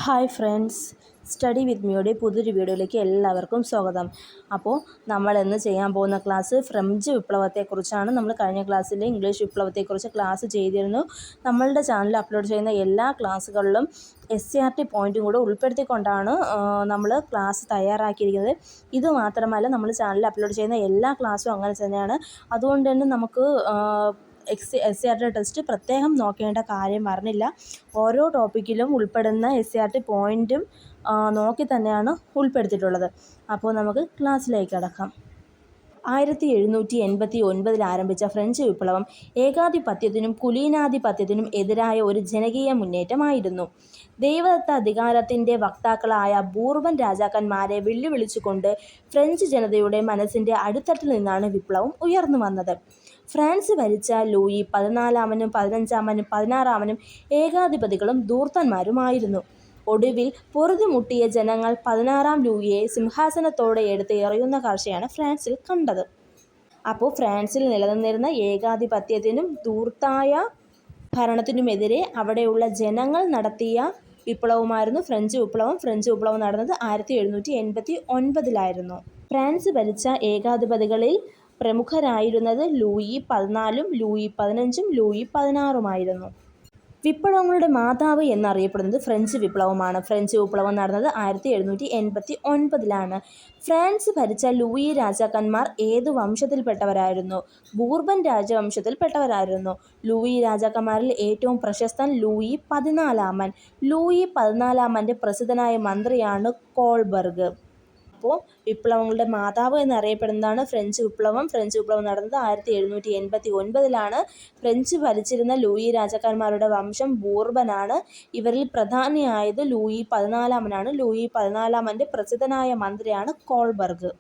Hi friends, study വിത്ത് മിയുടെ പുതിയൊരു വീഡിയോയിലേക്ക് എല്ലാവർക്കും സ്വാഗതം. അപ്പോൾ നമ്മൾ ഇന്ന് ചെയ്യാൻ പോകുന്ന ക്ലാസ് ഫ്രഞ്ച് വിപ്ലവത്തെക്കുറിച്ചാണ്. നമ്മൾ കഴിഞ്ഞ ക്ലാസ്സിൽ ഇംഗ്ലീഷ് വിപ്ലവത്തെക്കുറിച്ച് ക്ലാസ് ചെയ്തിരുന്നു. നമ്മളുടെ ചാനലിൽ അപ്ലോഡ് ചെയ്യുന്ന എല്ലാ ക്ലാസ്സുകളിലും SCERT പോയിൻറ്റും കൂടെ ഉൾപ്പെടുത്തിക്കൊണ്ടാണ് നമ്മൾ ക്ലാസ് തയ്യാറാക്കിയിരിക്കുന്നത്. ഇത് മാത്രമല്ല, നമ്മൾ ചാനലിൽ അപ്ലോഡ് ചെയ്യുന്ന എല്ലാ ക്ലാസ്സും അങ്ങനെ തന്നെയാണ്. അതുകൊണ്ട് തന്നെ നമുക്ക് SCERT ടെസ്റ്റ് പ്രത്യേകം നോക്കേണ്ട കാര്യം പറഞ്ഞില്ല. ഓരോ ടോപ്പിക്കിലും ഉൾപ്പെടുന്ന SCERT പോയിൻറ്റും നോക്കി തന്നെയാണ് ഉൾപ്പെടുത്തിയിട്ടുള്ളത്. അപ്പോൾ നമുക്ക് ക്ലാസ്സിലേക്ക് കടക്കാം. 1789 ആരംഭിച്ച ഫ്രഞ്ച് വിപ്ലവം ഏകാധിപത്യത്തിനും കുലീനാധിപത്യത്തിനും എതിരായ ഒരു ജനകീയ മുന്നേറ്റമായിരുന്നു. ദൈവദത്ത അധികാരത്തിൻ്റെ വക്താക്കളായ ബൂർബൻ രാജാക്കന്മാരെ വെല്ലുവിളിച്ചുകൊണ്ട് ഫ്രഞ്ച് ജനതയുടെ മനസ്സിൻ്റെ അടിത്തട്ടിൽ നിന്നാണ് വിപ്ലവം ഉയർന്നു വന്നത്. ഫ്രാൻസ് ഭരിച്ച ലൂയി 14-നും 15-നും 16-നും ഏകാധിപതികളും ധൂർത്തന്മാരുമായിരുന്നു. ഒടുവിൽ പൊറുതിമുട്ടിയ ജനങ്ങൾ 16-ാം ലൂയിയെ സിംഹാസനത്തോടെ എടുത്ത് എറിയുന്ന കാഴ്ചയാണ് ഫ്രാൻസിൽ കണ്ടത്. അപ്പോൾ ഫ്രാൻസിൽ നിലനിന്നിരുന്ന ഏകാധിപത്യത്തിനും ധൂർത്തായ ഭരണത്തിനുമെതിരെ അവിടെയുള്ള ജനങ്ങൾ നടത്തിയ വിപ്ലവമായിരുന്നു ഫ്രഞ്ച് വിപ്ലവം. ഫ്രഞ്ച് വിപ്ലവം നടന്നത് 1789 ഫ്രാൻസ് ഭരിച്ച ഏകാധിപതികളിൽ പ്രമുഖരായിരുന്നത് ലൂയി 14-ലും ലൂയി 15-ഉം ലൂയി 16-ഉമായിരുന്നു. വിപ്ലവങ്ങളുടെ മാതാവ് എന്നറിയപ്പെടുന്നത് ഫ്രഞ്ച് വിപ്ലവമാണ്. ഫ്രഞ്ച് വിപ്ലവം നടന്നത് 1789 ഫ്രാൻസ് ഭരിച്ച ലൂയി രാജാക്കന്മാർ ഏതു വംശത്തിൽപ്പെട്ടവരായിരുന്നു? ബൂർബൻ രാജവംശത്തിൽപ്പെട്ടവരായിരുന്നു. ലൂയി രാജാക്കന്മാരിൽ ഏറ്റവും പ്രശസ്തൻ ലൂയി 14-മൻ. ലൂയി 14-മൻ്റെ പ്രസിദ്ധനായ മന്ത്രിയാണ് കോൾബർഗ്. അപ്പോൾ വിപ്ലവങ്ങളുടെ മാതാവ് എന്നറിയപ്പെടുന്നതാണ് ഫ്രഞ്ച് വിപ്ലവം. ഫ്രഞ്ച് വിപ്ലവം നടന്നത് 1789. ഫ്രഞ്ച് ഭരിച്ചിരുന്ന ലൂയി രാജാക്കന്മാരുടെ വംശം ബൂർബനാണ്. ഇവരിൽ പ്രധാനിയായത് ലൂയി 14-മനാണ്. ലൂയി 14-മൻ്റെ പ്രസിദ്ധനായ മന്ത്രിയാണ് കോൾബർഗ്.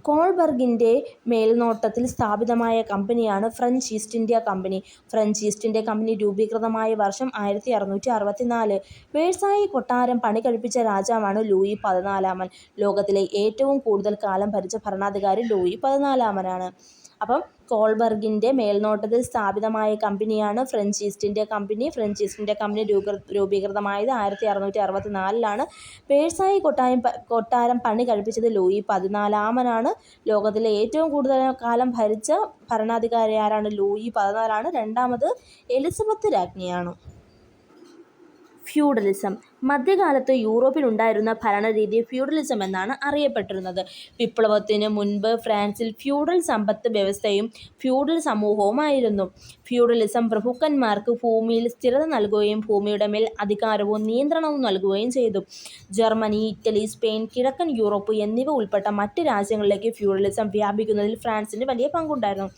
കോൾബർഗിൻ്റെ മേൽനോട്ടത്തിൽ സ്ഥാപിതമായ കമ്പനിയാണ് French East India company. French East India company രൂപീകൃതമായ വർഷം 1664. വേഴ്സായി കൊട്ടാരം പണികഴിപ്പിച്ച രാജാവാണ് ലൂയി 14-മൻ. ലോകത്തിലെ ഏറ്റവും കൂടുതൽ കാലം ഭരിച്ച ഭരണാധികാരി ലൂയി 14-മനാണ്. അപ്പം കോൾബർഗിൻ്റെ മേൽനോട്ടത്തിൽ സ്ഥാപിതമായ കമ്പനിയാണ് French East India company. French East India company രൂപീകൃതമായത് 1664. വേഴ്സായി കൊട്ടാരം പണി കഴിപ്പിച്ചത് ലൂയി 14-മനാണ്. ലോകത്തിലെ ഏറ്റവും കൂടുതൽ കാലം ഭരിച്ച ഭരണാധികാരി ആരാണ്? ലൂയി 14-ആണ്. രണ്ടാമത് എലിസബത്ത് രാജ്ഞിയാണ്. ഫ്യൂഡലിസം. മധ്യകാലത്ത് യൂറോപ്പിലുണ്ടായിരുന്ന ഭരണരീതി ഫ്യൂഡലിസം എന്നാണ് അറിയപ്പെട്ടിരുന്നത്. വിപ്ലവത്തിന് മുൻപ് ഫ്രാൻസിൽ ഫ്യൂഡൽ സമ്പത്ത് വ്യവസ്ഥയും ഫ്യൂഡൽ സമൂഹവുമായിരുന്നു. ഫ്യൂഡലിസം പ്രഭുക്കന്മാർക്ക് ഭൂമിയിൽ സ്ഥിരത നൽകുകയും ഭൂമിയുടെ മേൽ അധികാരവും നിയന്ത്രണവും നൽകുകയും ചെയ്തു. ജർമ്മനി, ഇറ്റലി, സ്പെയിൻ, കിഴക്കൻ യൂറോപ്പ് എന്നിവ ഉൾപ്പെട്ട മറ്റ് രാജ്യങ്ങളിലേക്ക് ഫ്യൂഡലിസം വ്യാപിക്കുന്നതിൽ ഫ്രാൻസിന് വലിയ പങ്കുണ്ടായിരുന്നു.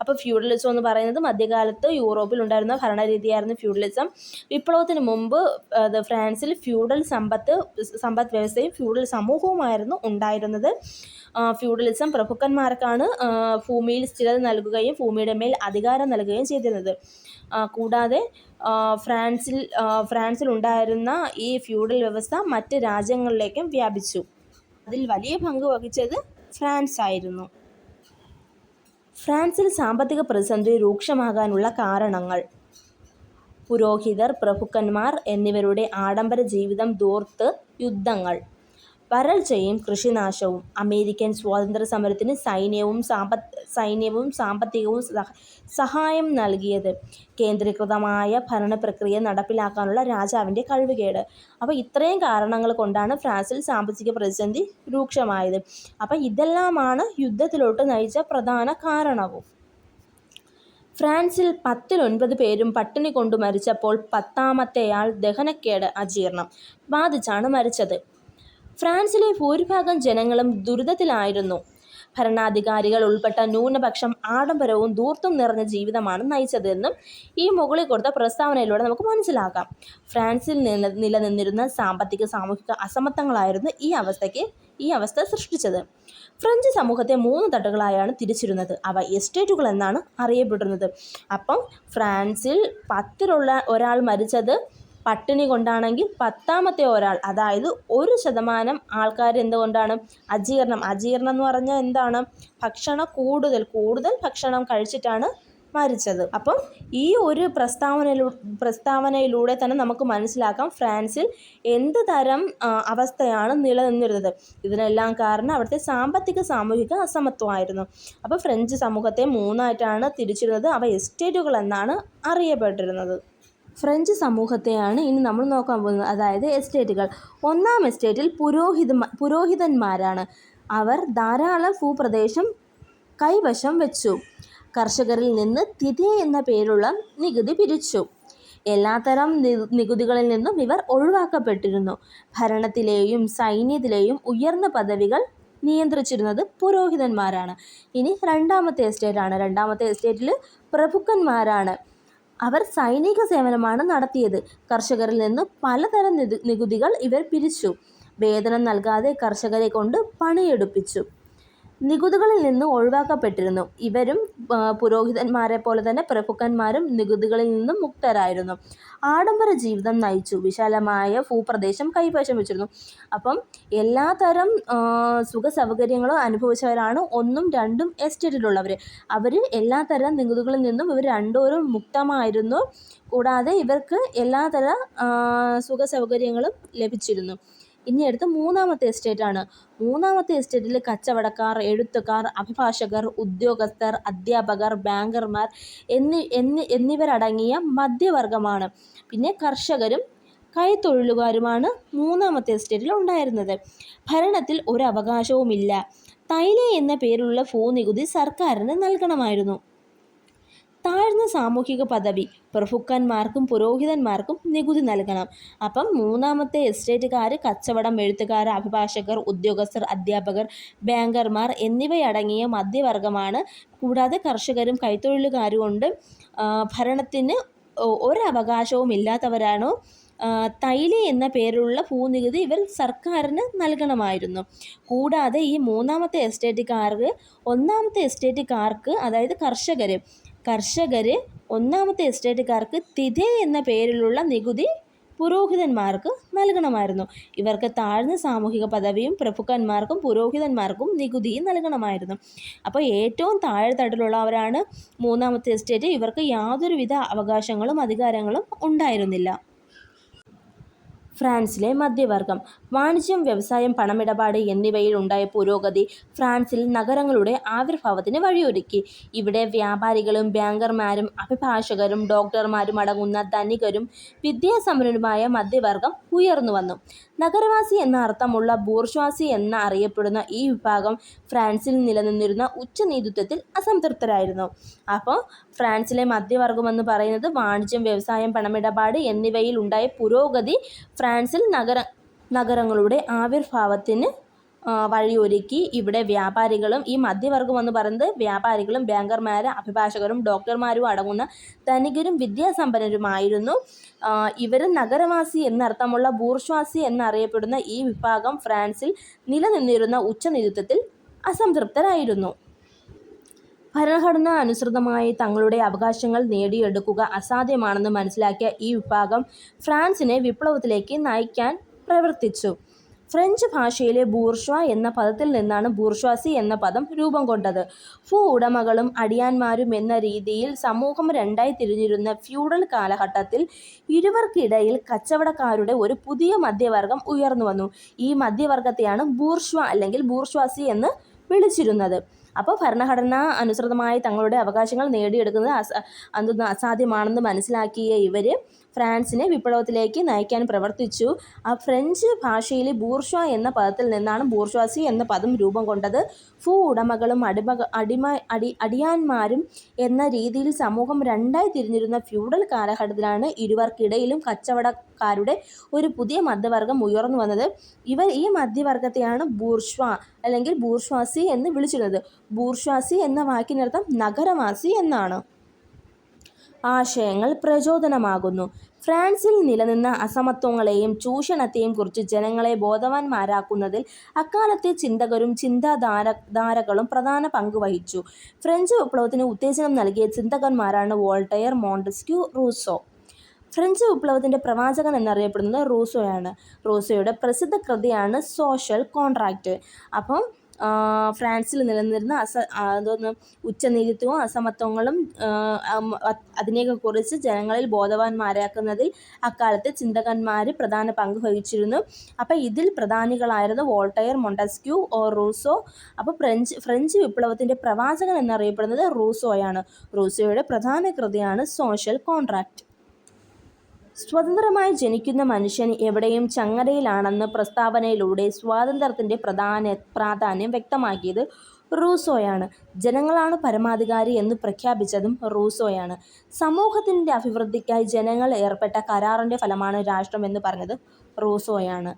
അപ്പോൾ ഫ്യൂഡലിസം എന്ന് പറയുന്നത് മധ്യകാലത്ത് യൂറോപ്പിൽ ഉണ്ടായിരുന്ന ഭരണരീതിയായിരുന്നു ഫ്യൂഡലിസം. വിപ്ലവത്തിന് മുമ്പ് ഫ്രാൻസിൽ ഫ്യൂഡൽ സമ്പത്ത് വ്യവസ്ഥയും ഫ്യൂഡൽ സമൂഹവുമായിരുന്നു ഉണ്ടായിരുന്നത്. ഫ്യൂഡലിസം പ്രഭുക്കന്മാർക്കാണ് ഭൂമിയിൽ സ്ഥിരത നൽകുകയും ഭൂമിയുടെ മേൽ അധികാരം നൽകുകയും ചെയ്തിരുന്നത്. കൂടാതെ ഫ്രാൻസിൽ ഉണ്ടായിരുന്ന ഈ ഫ്യൂഡൽ വ്യവസ്ഥ മറ്റ് രാജ്യങ്ങളിലേക്കും വ്യാപിച്ചു. അതിൽ വലിയ പങ്ക് വഹിച്ചത് ഫ്രാൻസ് ആയിരുന്നു. ഫ്രാൻസിൽ സാമ്പത്തിക പ്രതിസന്ധി രൂക്ഷമാകാനുള്ള കാരണങ്ങൾ: പുരോഹിതർ, പ്രഭുക്കന്മാർ എന്നിവരുടെ ആഡംബര ജീവിതം, ധൂർത്ത്, യുദ്ധങ്ങൾ, വരൾച്ചയും കൃഷിനാശവും, അമേരിക്കൻ സ്വാതന്ത്ര്യ സമരത്തിന് സൈന്യവും സാമ്പത്തികവും സഹായം നൽകിയത്, കേന്ദ്രീകൃതമായ ഭരണപ്രക്രിയ നടപ്പിലാക്കാനുള്ള രാജാവിൻ്റെ കഴിവുകേട്. അപ്പോൾ ഇത്രയും കാരണങ്ങൾ കൊണ്ടാണ് ഫ്രാൻസിൽ സാമ്പത്തിക പ്രതിസന്ധി രൂക്ഷമായത്. അപ്പോൾ ഇതെല്ലാമാണ് യുദ്ധത്തിലോട്ട് നയിച്ച പ്രധാന കാരണവും. ഫ്രാൻസിൽ 10-9 പേരും പട്ടിണി കൊണ്ടു മരിച്ചപ്പോൾ 10-മത്തെയാൾ ദഹനക്കേട്, അജീർണം ബാധിച്ചാണ് മരിച്ചത്. ഫ്രാൻസിലെ ഭൂരിഭാഗം ജനങ്ങളും ദുരിതത്തിലായിരുന്നു. ഭരണാധികാരികൾ ഉൾപ്പെട്ട ന്യൂനപക്ഷം ആഡംബരവും ധൂർത്തും നിറഞ്ഞ ജീവിതമാണ് നയിച്ചതെന്നും ഈ മുകളിൽ കൊടുത്ത പ്രസ്താവനയിലൂടെ നമുക്ക് മനസ്സിലാക്കാം. ഫ്രാൻസിൽ നിലനിന്നിരുന്ന സാമ്പത്തിക സാമൂഹിക അസമത്വങ്ങളായിരുന്നു ഈ അവസ്ഥ സൃഷ്ടിച്ചത്. ഫ്രഞ്ച് സമൂഹത്തെ 3 തട്ടുകളായാണ് തിരിച്ചിരുന്നത്. അവ എസ്റ്റേറ്റുകൾ എന്നാണ് അറിയപ്പെട്ടിരുന്നത്. അപ്പം ഫ്രാൻസിൽ 10-ലുള്ള ഒരാൾ മരിച്ചത് പട്ടിണി കൊണ്ടാണെങ്കിൽ 10-മത്തെ ഒരാൾ, അതായത് 1% ആൾക്കാർ എന്തുകൊണ്ടാണ്? അജീർണം എന്ന് പറഞ്ഞാൽ എന്താണ്? കൂടുതൽ ഭക്ഷണം കഴിച്ചിട്ടാണ് മരിച്ചത്. അപ്പം ഈ ഒരു പ്രസ്താവനയിലൂടെ തന്നെ നമുക്ക് മനസ്സിലാക്കാം ഫ്രാൻസിൽ എന്ത് തരം അവസ്ഥയാണ് നിലനിന്നിരുന്നത്. ഇതിനെല്ലാം കാരണം അവിടുത്തെ സാമ്പത്തിക സാമൂഹിക അസമത്വമായിരുന്നു. അപ്പോൾ ഫ്രഞ്ച് സമൂഹത്തെ മൂന്നായിട്ടാണ് തിരിച്ചിരുന്നത്. അവ എസ്റ്റേറ്റുകൾ എന്നാണ് അറിയപ്പെട്ടിരുന്നത്. ഫ്രഞ്ച് സമൂഹത്തെയാണ് ഇനി നമ്മൾ നോക്കാൻ പോകുന്നത്, അതായത് എസ്റ്റേറ്റുകൾ. ഒന്നാം എസ്റ്റേറ്റിൽ പുരോഹിതന്മാരാണ്. അവർ ധാരാളം ഭൂപ്രദേശം കൈവശം വെച്ചു. കർഷകരിൽ നിന്ന് തിഥേ എന്ന പേരുള്ള നികുതി പിരിച്ചു. എല്ലാത്തരം നികുതികളിൽ നിന്നും ഇവർ ഒഴിവാക്കപ്പെട്ടിരുന്നു. ഭരണത്തിലെയും സൈന്യത്തിലെയും ഉയർന്ന പദവികൾ നിയന്ത്രിച്ചിരുന്നത് പുരോഹിതന്മാരാണ്. ഇനി രണ്ടാമത്തെ എസ്റ്റേറ്റാണ്. രണ്ടാമത്തെ എസ്റ്റേറ്റിൽ പ്രഭുക്കന്മാരാണ്. അവർ സൈനിക സേവനമാണ് നടത്തിയത്. കർഷകരിൽ നിന്ന് പലതരം നികുതികൾ ഇവർ പിരിച്ചു. വേതനം നൽകാതെ കർഷകരെ കൊണ്ട് പണിയെടുപ്പിച്ചു. നികുതികളിൽ നിന്ന് ഒഴിവാക്കപ്പെട്ടിരുന്നു. ഇവരും പുരോഹിതന്മാരെ പോലെ തന്നെ പ്രഭുക്കന്മാരും നികുതികളിൽ നിന്നും മുക്തരായിരുന്നു. ആഡംബര ജീവിതം നയിച്ചു. വിശാലമായ ഭൂപ്രദേശം കൈവശം വെച്ചിരുന്നു. അപ്പം എല്ലാത്തരം സുഖ സൗകര്യങ്ങളും അനുഭവിച്ചവരാണ് ഒന്നും രണ്ടും എസ്റ്റേറ്റിലുള്ളവർ. അവർ എല്ലാത്തരം നികുതികളിൽ നിന്നും ഇവർ രണ്ടുപേരും മുക്തമായിരുന്നു. കൂടാതെ ഇവർക്ക് എല്ലാതരം സുഖ സൗകര്യങ്ങളും ലഭിച്ചിരുന്നു. ഇനി അടുത്ത മൂന്നാമത്തെ എസ്റ്റേറ്റാണ്. മൂന്നാമത്തെ എസ്റ്റേറ്റിൽ കച്ചവടക്കാർ, എഴുത്തുകാർ, അഭിഭാഷകർ, ഉദ്യോഗസ്ഥർ, അധ്യാപകർ, ബാങ്കർമാർ എന്നിവരടങ്ങിയ മധ്യവർഗമാണ്. പിന്നെ കർഷകരും കൈത്തൊഴിലുകാരുമാണ് മൂന്നാമത്തെ എസ്റ്റേറ്റിൽ ഉണ്ടായിരുന്നത്. ഭരണത്തിൽ ഒരു അവകാശവുമില്ല. തൈലേ എന്ന പേരുള്ള ഭൂനികുതി സർക്കാരിന് നൽകണമായിരുന്നു. താഴ്ന്ന സാമൂഹിക പദവി. പ്രഭുക്കന്മാർക്കും പുരോഹിതന്മാർക്കും നികുതി നൽകണം. അപ്പം മൂന്നാമത്തെ എസ്റ്റേറ്റുകാർ കച്ചവടം, എഴുത്തുകാർ, അഭിഭാഷകർ, ഉദ്യോഗസ്ഥർ, അധ്യാപകർ, ബാങ്കർമാർ എന്നിവയടങ്ങിയ മധ്യവർഗമാണ്. കൂടാതെ കർഷകരും കൈത്തൊഴിലുകാരും കൊണ്ട് ഭരണത്തിന് ഒരവകാശവും ഇല്ലാത്തവരാണ്. തൈലേ എന്ന പേരുള്ള ഭൂനികുതി ഇവർ സർക്കാരിന് നൽകണമായിരുന്നു. കൂടാതെ ഈ മൂന്നാമത്തെ എസ്റ്റേറ്റുകാർക്ക് ഒന്നാമത്തെ എസ്റ്റേറ്റുകാർക്ക്, അതായത് കർഷകർ ഒന്നാമത്തെ എസ്റ്റേറ്റുകാർക്ക് തിഥേ എന്ന പേരിലുള്ള നികുതി പുരോഹിതന്മാർക്ക് നൽകണമായിരുന്നു. ഇവർക്ക് താഴ്ന്ന സാമൂഹിക പദവിയും പ്രഭുക്കന്മാർക്കും പുരോഹിതന്മാർക്കും നികുതിയും നൽകണമായിരുന്നു. അപ്പോൾ ഏറ്റവും താഴെത്തട്ടിലുള്ളവരാണ് മൂന്നാമത്തെ എസ്റ്റേറ്റ്. ഇവർക്ക് യാതൊരുവിധ അവകാശങ്ങളും അധികാരങ്ങളും ഉണ്ടായിരുന്നില്ല. ഫ്രാൻസിലെ മധ്യവർഗം. വാണിജ്യം, വ്യവസായം, പണമിടപാട് എന്നിവയിൽ ഉണ്ടായ പുരോഗതി ഫ്രാൻസിൽ നഗരങ്ങളുടെ ആവിർഭാവത്തിന് വഴിയൊരുക്കി. ഇവിടെ വ്യാപാരികളും ബാങ്കർമാരും അഭിഭാഷകരും ഡോക്ടർമാരും അടങ്ങുന്ന ധനികരും വിദ്യാസമ്പന്നരുമായ മധ്യവർഗം ഉയർന്നുവന്നു. നഗരവാസി എന്ന അർത്ഥമുള്ള ബൂർഷ്വാസി എന്ന് അറിയപ്പെടുന്ന ഈ വിഭാഗം ഫ്രാൻസിൽ നിലനിന്നിരുന്ന ഉച്ചനീതിത്വത്തിൽ അസംതൃപ്തരായിരുന്നു. അപ്പോൾ ഫ്രാൻസിലെ മധ്യവർഗമെന്ന് പറയുന്നത് വാണിജ്യം, വ്യവസായം, പണമിടപാട് എന്നിവയിൽ ഉണ്ടായ പുരോഗതി ഫ്രാൻസിൽ നഗരങ്ങളുടെ ആവിർഭാവത്തിന് വഴിയൊരുക്കി. ഇവിടെ വ്യാപാരികളും, ഈ മധ്യവർഗം എന്ന് പറയുന്നത് വ്യാപാരികളും ബാങ്കർമാരും അഭിഭാഷകരും ഡോക്ടർമാരും അടങ്ങുന്ന ധനികരും വിദ്യാസമ്പന്നരുമായിരുന്നു. ഇവർ നഗരവാസി എന്നർത്ഥമുള്ള ബൂർഷ്വാസി എന്നറിയപ്പെടുന്ന ഈ വിഭാഗം ഫ്രാൻസിൽ നിലനിന്നിരുന്ന ഉച്ചനീതിത്വത്തിൽ അസംതൃപ്തരായിരുന്നു. ഭരണഘടന അനുസൃതമായി തങ്ങളുടെ അവകാശങ്ങൾ നേടിയെടുക്കുക അസാധ്യമാണെന്ന് മനസ്സിലാക്കിയ ഈ വിഭാഗം ഫ്രാൻസിനെ വിപ്ലവത്തിലേക്ക് നയിക്കാൻ പ്രവർത്തിച്ചു. ഫ്രഞ്ച് ഭാഷയിലെ ബൂർഷ്വാ എന്ന പദത്തിൽ നിന്നാണ് ബൂർഷ്വാസി എന്ന പദം രൂപം കൊണ്ടത്. ഭൂ ഉടമകളും അടിയാന്മാരും എന്ന രീതിയിൽ സമൂഹം രണ്ടായി തിരിഞ്ഞിരുന്ന ഫ്യൂഡൽ കാലഘട്ടത്തിൽ ഇരുവർക്കിടയിൽ കച്ചവടക്കാരുടെ ഒരു പുതിയ മധ്യവർഗം ഉയർന്നു വന്നു. ഈ മധ്യവർഗത്തെയാണ് ബൂർഷ്വാ അല്ലെങ്കിൽ ബൂർഷ്വാസി എന്ന് വിളിച്ചിരുന്നത്. അപ്പോൾ ഭരണഘടന അനുസൃതമായി തങ്ങളുടെ അവകാശങ്ങൾ നേടിയെടുക്കുന്നത് അസാധ്യമാണെന്ന് മനസ്സിലാക്കിയ ഇവർ ഫ്രാൻസിനെ വിപ്ലവത്തിലേക്ക് നയിക്കാൻ പ്രവർത്തിച്ചു. ആ ഫ്രഞ്ച് ഭാഷയിലെ ബൂർഷ്വാ എന്ന പദത്തിൽ നിന്നാണ് ബൂർഷ്വാസി എന്ന പദം രൂപം കൊണ്ടത്. ഭൂ ഉടമകളും അടിയാന്മാരും എന്ന രീതിയിൽ സമൂഹം രണ്ടായി തിരിഞ്ഞിരുന്ന ഫ്യൂഡൽ കാലഘട്ടത്തിലാണ് ഇരുവർക്കിടയിലും കച്ചവടക്കാരുടെ ഒരു പുതിയ മധ്യവർഗം ഉയർന്നു വന്നത്. ഇവർ ഈ മധ്യവർഗത്തെയാണ് ബൂർഷ്വാ അല്ലെങ്കിൽ ബൂർഷ്വാസി എന്ന് വിളിച്ചിരുന്നത്. ബൂർഷ്വാസി എന്ന വാക്കിനർത്ഥം നഗരവാസി എന്നാണ്. ആശയങ്ങൾ പ്രചോദനമാകുന്നു. ഫ്രാൻസിൽ നിലനിന്ന അസമത്വങ്ങളെയും ചൂഷണത്തെയും കുറിച്ച് ജനങ്ങളെ ബോധവാന്മാരാക്കുന്നതിൽ അക്കാലത്തെ ചിന്തകരും ചിന്താധാരകളും പ്രധാന പങ്ക് വഹിച്ചു. ഫ്രഞ്ച് വിപ്ലവത്തിന് ഉത്തേജനം നൽകിയ ചിന്തകന്മാരാണ് വോൾട്ടയർ, മോണ്ടസ്ക്യൂ, റൂസോ. ഫ്രഞ്ച് വിപ്ലവത്തിൻ്റെ പ്രവാചകൻ എന്നറിയപ്പെടുന്നത് റൂസോയാണ്. റൂസോയുടെ പ്രസിദ്ധ കൃതിയാണ് സോഷ്യൽ കോൺട്രാക്റ്റ്. അപ്പം ഫ്രാൻസിൽ നിലനിന്നിരുന്ന ഉച്ചനീതിത്വവും അസമത്വങ്ങളും അതിനെയൊക്കെക്കുറിച്ച് ജനങ്ങളിൽ ബോധവാന്മാരാക്കുന്നതിൽ അക്കാലത്തെ ചിന്തകന്മാർ പ്രധാന പങ്ക് വഹിച്ചിരുന്നു. അപ്പോൾ ഇതിൽ പ്രധാനികളായിരുന്നു വോൾട്ടയർ, മോണ്ടസ്ക്യൂ, റൂസോ. അപ്പോൾ ഫ്രഞ്ച് വിപ്ലവത്തിൻ്റെ പ്രവാചകൻ എന്നറിയപ്പെടുന്നത് റൂസോയാണ്. റൂസോയുടെ പ്രധാന കൃതിയാണ് സോഷ്യൽ കോൺട്രാക്റ്റ്. സ്വതന്ത്രമായി ജനിക്കുന്ന മനുഷ്യൻ എവിടെയും ചങ്ങലയിലാണെന്ന പ്രസ്താവനയിലൂടെ സ്വാതന്ത്ര്യത്തിൻ്റെ പ്രാധാന്യം വ്യക്തമാക്കിയത് റൂസോയാണ്. ജനങ്ങളാണ് പരമാധികാരി എന്ന് പ്രഖ്യാപിച്ചതും റൂസോയാണ്. സമൂഹത്തിൻ്റെ അഭിവൃദ്ധിക്കായി ജനങ്ങൾ ഏർപ്പെട്ട കരാറിൻ്റെ ഫലമാണ് രാഷ്ട്രം എന്ന് പറഞ്ഞത് റൂസോയാണ്.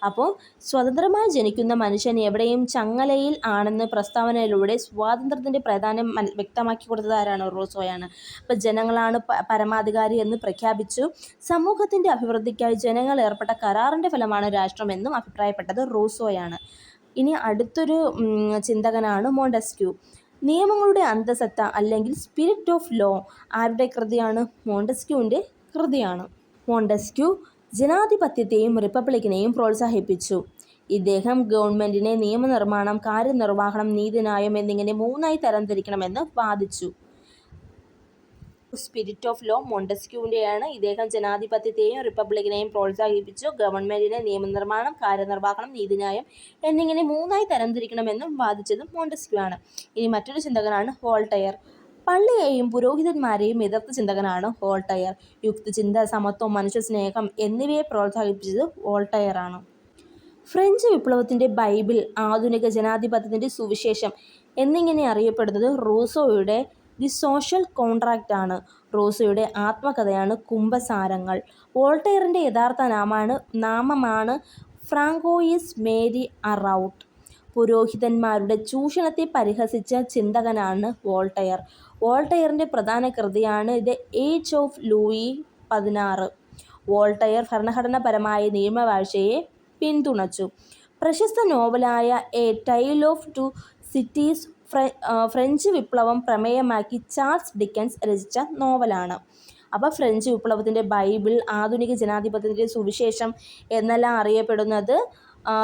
അപ്പോൾ സ്വതന്ത്രമായി ജനിക്കുന്ന മനുഷ്യൻ എവിടെയും ചങ്ങലയിൽ ആണെന്ന് പ്രസ്താവനയിലൂടെ സ്വാതന്ത്ര്യത്തിൻ്റെ പ്രാധാന്യം വ്യക്തമാക്കി കൊടുത്തത് ആരാണ്? റൂസോയാണ്. അപ്പോൾ ജനങ്ങളാണ് പരമാധികാരി എന്ന് പ്രഖ്യാപിച്ചു. സമൂഹത്തിൻ്റെ അഭിവൃദ്ധിക്കായി ജനങ്ങൾ ഏർപ്പെട്ട കരാറിൻ്റെ ഫലമാണ് രാഷ്ട്രം എന്നും അഭിപ്രായപ്പെട്ടത് റൂസോയാണ്. ഇനി അടുത്തൊരു ചിന്തകനാണ് മോണ്ടസ്ക്യൂ. നിയമങ്ങളുടെ അന്തസത്ത അല്ലെങ്കിൽ സ്പിരിറ്റ് ഓഫ് ലോ ആരുടെ കൃതിയാണ്? മോണ്ടസ്ക്യൂവിൻ്റെ കൃതിയാണ്. മോണ്ടസ്ക്യൂ ജനാധിപത്യത്തെയും റിപ്പബ്ലിക്കിനെയും പ്രോത്സാഹിപ്പിച്ചു. ഇദ്ദേഹം ഗവൺമെൻറ്റിനെ നിയമനിർമ്മാണം, കാര്യനിർവഹണം, നീതിന്യായം എന്നിങ്ങനെ 3ആയി തരംതിരിക്കണമെന്ന് വാദിച്ചു. സ്പിരിറ്റ് ഓഫ് ലോ മോണ്ടസ്ക്യൂവിൻ്റെയാണ്. ഇദ്ദേഹം ജനാധിപത്യത്തെയും റിപ്പബ്ലിക്കിനെയും പ്രോത്സാഹിപ്പിച്ചു. ഗവൺമെൻറ്റിനെ നിയമനിർമ്മാണം, കാര്യനിർവഹണം, നീതിന്യായം എന്നിങ്ങനെ 3ആയി തരംതിരിക്കണമെന്നും വാദിച്ചതും മോണ്ടസ്ക്യൂ ആണ്. ഇനി മറ്റൊരു ചിന്തകനാണ് വോൾട്ടയർ. പള്ളിയെയും പുരോഹിതന്മാരെയും എതിർത്ത ചിന്തകനാണ് വോൾട്ടയർ. യുക്തിചിന്ത, സമത്വം, മനുഷ്യസ്നേഹം എന്നിവയെ പ്രോത്സാഹിപ്പിച്ചത് വോൾട്ടയറാണ്. ഫ്രഞ്ച് വിപ്ലവത്തിൻ്റെ ബൈബിൾ, ആധുനിക ജനാധിപത്യത്തിൻ്റെ സുവിശേഷം എന്നിങ്ങനെ അറിയപ്പെടുന്നത് റൂസോയുടെ ദി സോഷ്യൽ കോൺട്രാക്റ്റ് ആണ്. റൂസോയുടെ ആത്മകഥയാണ് കുംഭസാരങ്ങൾ. വോൾട്ടയറിൻ്റെ യഥാർത്ഥ നാമമാണ് ഫ്രാങ്കോയിസ് മേരി അറൗട്ട്. പുരോഹിതന്മാരുടെ ചൂഷണത്തെ പരിഹസിച്ച ചിന്തകനാണ് വോൾട്ടയർ. വോൾട്ടയറിൻ്റെ പ്രധാന കൃതിയാണ് the age of Louis 16. Voltaire ഭരണഘടനാപരമായ നിയമവാഴ്ചയെ പിന്തുണച്ചു. പ്രശസ്ത നോവലായ a tale of two cities French വിപ്ലവം പ്രമേയമാക്കി ചാൾസ് ഡിക്കൻസ് രചിച്ച നോവലാണ്. അപ്പോൾ ഫ്രഞ്ച് വിപ്ലവത്തിൻ്റെ ബൈബിൾ, ആധുനിക ജനാധിപത്യത്തിൻ്റെ സുവിശേഷം എന്നെല്ലാം അറിയപ്പെടുന്നത്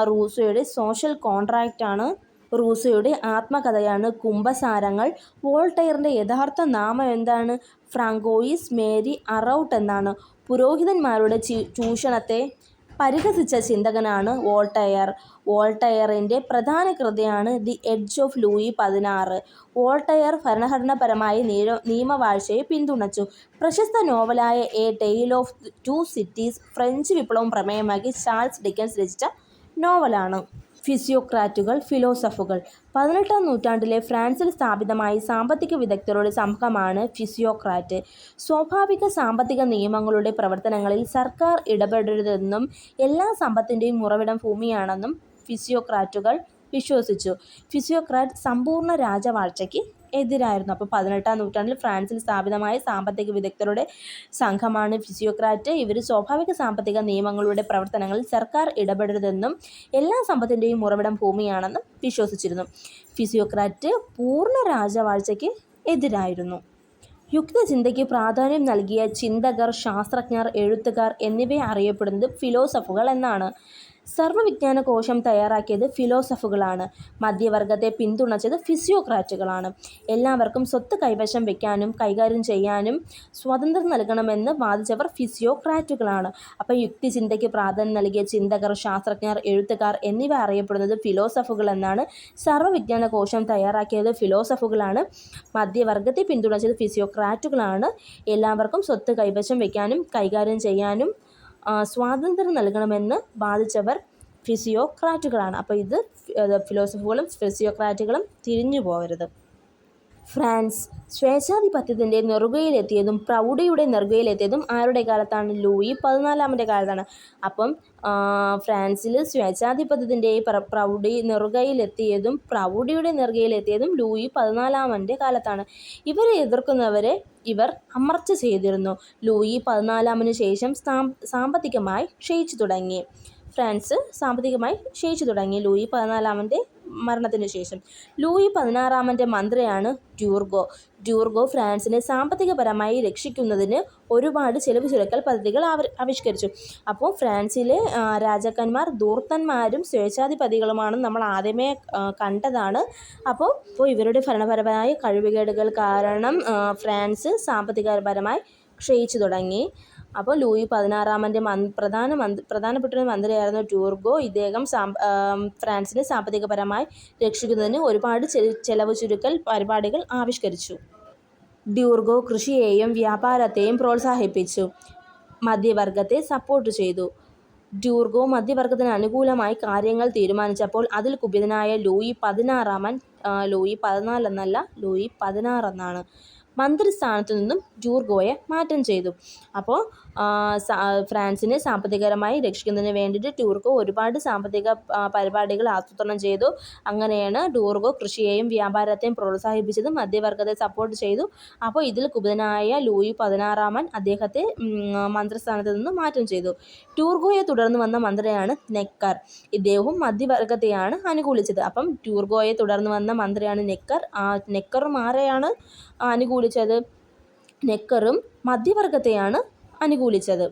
റൂസോയുടെ സോഷ്യൽ കോൺട്രാക്റ്റ് ആണ്. റൂസോയുടെ ആത്മകഥയാണ് കുംഭസാരങ്ങൾ. വോൾട്ടയറിൻ്റെ യഥാർത്ഥ നാമം എന്താണ്? ഫ്രാങ്കോയിസ് മേരി അറൗട്ട് എന്നാണ്. പുരോഹിതന്മാരുടെ ചൂഷണത്തെ പരിഹസിച്ച ചിന്തകനാണ് വോൾട്ടയർ. വോൾട്ടയറിൻ്റെ പ്രധാന കൃതിയാണ് the age of Louis 16. Voltaire ഭരണഘടനാപരമായ നിയമവാഴ്ചയെ പിന്തുണച്ചു. പ്രശസ്ത നോവലായ a tale of two cities French വിപ്ലവം പ്രമേയമാക്കി ചാൾസ് ഡിക്കൻസ് രചിച്ച നോവലാണ്. ഫിസിയോക്രാറ്റുകൾ, ഫിലോസഫുകൾ. 18-ാം നൂറ്റാണ്ടിലെ ഫ്രാൻസിൽ സ്ഥാപിതമായ സാമ്പത്തിക വിദഗ്ധരുടെ സമൂഹമാണ് ഫിസിയോക്രാറ്റ്. സ്വാഭാവിക സാമ്പത്തിക നിയമങ്ങളുടെ പ്രവർത്തനങ്ങളിൽ സർക്കാർ ഇടപെടരുതെന്നും എല്ലാ സമ്പത്തിൻ്റെയും ഉറവിടം ഭൂമിയാണെന്നും ഫിസിയോക്രാറ്റുകൾ വിശ്വസിച്ചു. ഫിസിയോക്രാറ്റ് സമ്പൂർണ്ണ രാജവാഴ്ചയ്ക്ക് എതിരായിരുന്നു. അപ്പോൾ 18-ാം നൂറ്റാണ്ടിൽ ഫ്രാൻസിൽ സ്ഥാപിതമായ സാമ്പത്തിക വിദഗ്ധരുടെ സംഘമാണ് ഫിസിയോക്രാറ്റ്. ഇവർ സ്വാഭാവിക സാമ്പത്തിക നിയമങ്ങളുടെ പ്രവർത്തനങ്ങളിൽ സർക്കാർ ഇടപെടരുതെന്നും എല്ലാ സമ്പത്തിൻ്റെയും ഉറവിടം ഭൂമിയാണെന്നും വിശ്വസിച്ചിരുന്നു. ഫിസിയോക്രാറ്റ് പൂർണ്ണ രാജവാഴ്ചയ്ക്ക് എതിരായിരുന്നു. യുക്തിചിന്തയ്ക്ക് പ്രാധാന്യം നൽകിയ ചിന്തകർ, ശാസ്ത്രജ്ഞർ, എഴുത്തുകാർ എന്നിവയെ അറിയപ്പെടുന്നത് ഫിലോസഫുകൾ എന്നാണ്. സർവ്വവിജ്ഞാനകോശം തയ്യാറാക്കിയത് ഫിലോസഫുകളാണ്. മധ്യവർഗത്തെ പിന്തുണച്ചത് ഫിസിയോക്രാറ്റുകളാണ്. എല്ലാവർക്കും സ്വത്ത് കൈവശം വയ്ക്കാനും കൈകാര്യം ചെയ്യാനും സ്വാതന്ത്ര്യം നൽകണമെന്ന് വാദിച്ചവർ ഫിസിയോക്രാറ്റുകളാണ്. അപ്പോൾ യുക്തിചിന്തയ്ക്ക് പ്രാധാന്യം നൽകിയ ചിന്തകർ, ശാസ്ത്രജ്ഞർ, എഴുത്തുകാർ എന്നിവ അറിയപ്പെടുന്നത് ഫിലോസഫുകൾ എന്നാണ്. സർവ്വവിജ്ഞാനകോശം തയ്യാറാക്കിയത് ഫിലോസഫുകളാണ്. മധ്യവർഗത്തെ പിന്തുണച്ചത് ഫിസിയോക്രാറ്റുകളാണ്. എല്ലാവർക്കും സ്വത്ത് കൈവശം വയ്ക്കാനും കൈകാര്യം ചെയ്യാനും സ്വാതന്ത്ര്യം നൽകണമെന്ന് വാദിച്ചവർ ഫിസിയോക്രാറ്റുകളാണ്. അപ്പോൾ ഇത് ഫിലോസഫുകളും ഫിസിയോക്രാറ്റുകളും തിരിഞ്ഞു പോകരുത്. ഫ്രാൻസ് സ്വേച്ഛാധിപത്യത്തിൻ്റെ നെറുകയിലെത്തിയതും പ്രൗഢിയുടെ നെറുകയിലെത്തിയതും ആരുടെ കാലത്താണ്? ലൂയി 14 കാലത്താണ്. അപ്പം ഫ്രാൻസിൽ സ്വേച്ഛാധിപത്യത്തിൻ്റെ പ്രൗഢിയുടെ നെറുകയിലെത്തിയതും ലൂയി 14 കാലത്താണ്. ഇവരെ എതിർക്കുന്നവരെ ഇവർ അമർച്ച ചെയ്തിരുന്നു. ലൂയി 14 ശേഷം സാമ്പത്തികമായി ക്ഷയിച്ചു തുടങ്ങി. ഫ്രാൻസ് സാമ്പത്തികമായി ക്ഷയിച്ചു തുടങ്ങി ലൂയി 14 മരണത്തിന് ശേഷം. ലൂയി 16 മന്ത്രിയാണ് ഡ്യൂർഗോ ഫ്രാൻസിനെ സാമ്പത്തികപരമായി രക്ഷിക്കുന്നതിന് ഒരുപാട് ചെലവ് ചുരുക്കൽ പദ്ധതികൾ ആവിഷ്കരിച്ചു. അപ്പോൾ ഫ്രാൻസിലെ രാജാക്കന്മാർ ധൂർത്തന്മാരും സ്വേച്ഛാധിപതികളുമാണെന്ന് നമ്മൾ ആദ്യമേ കണ്ടതാണ്. അപ്പോൾ ഇവരുടെ ഭരണപരമായ കഴിവുകേടുകൾ കാരണം ഫ്രാൻസ് സാമ്പത്തികപരമായി ക്ഷയിച്ചു തുടങ്ങി. അപ്പോൾ ലൂയി 16 പ്രധാനപ്പെട്ട ഒരു മന്ത്രിയായിരുന്നു ഡ്യൂർഗോ. ഇദ്ദേഹം ഫ്രാൻസിനെ സാമ്പത്തികപരമായി രക്ഷിക്കുന്നതിന് ഒരുപാട് ചെലവ് ചുരുക്കൽ പരിപാടികൾ ആവിഷ്കരിച്ചു. ഡ്യൂർഗോ കൃഷിയെയും വ്യാപാരത്തെയും പ്രോത്സാഹിപ്പിച്ചു, മധ്യവർഗത്തെ സപ്പോർട്ട് ചെയ്തു. ഡ്യൂർഗോ മധ്യവർഗത്തിന് അനുകൂലമായി കാര്യങ്ങൾ തീരുമാനിച്ചപ്പോൾ അതിൽ കുപിതനായ ലൂയി 16 എന്നാണ് മന്ത്രിസ്ഥാനത്തു നിന്നും ഡ്യൂർഗോയെ മാറ്റം ചെയ്തു. അപ്പോൾ ഫ്രാൻസിനെ സാമ്പത്തികപരമായി രക്ഷിക്കുന്നതിന് വേണ്ടിയിട്ട് ഡ്യൂർഗോ ഒരുപാട് സാമ്പത്തിക പരിപാടികൾ ആസൂത്രണം ചെയ്തു. അങ്ങനെയാണ് ഡ്യൂർഗോ കൃഷിയെയും വ്യാപാരത്തെയും പ്രോത്സാഹിപ്പിച്ചത്, മധ്യവർഗത്തെ സപ്പോർട്ട് ചെയ്തു. അപ്പോൾ ഇതിൽ കുപിതനായ ലൂയി 16 അദ്ദേഹത്തെ മന്ത്രിസ്ഥാനത്ത് നിന്ന് മാറ്റം ചെയ്തു. ഡ്യൂർഗോയെ തുടർന്ന് വന്ന മന്ത്രിയാണ് നെക്കർ. ഇദ്ദേഹവും മധ്യവർഗത്തെയാണ് അനുകൂലിച്ചത്. അപ്പം ഡ്യൂർഗോയെ തുടർന്ന് വന്ന മന്ത്രിയാണ് നെക്കർ. നെക്കറും ആരെയാണ് അനുകൂലിച്ചത്? നെക്കറും മധ്യവർഗത്തെയാണ് അനുകൂലിച്ചത്.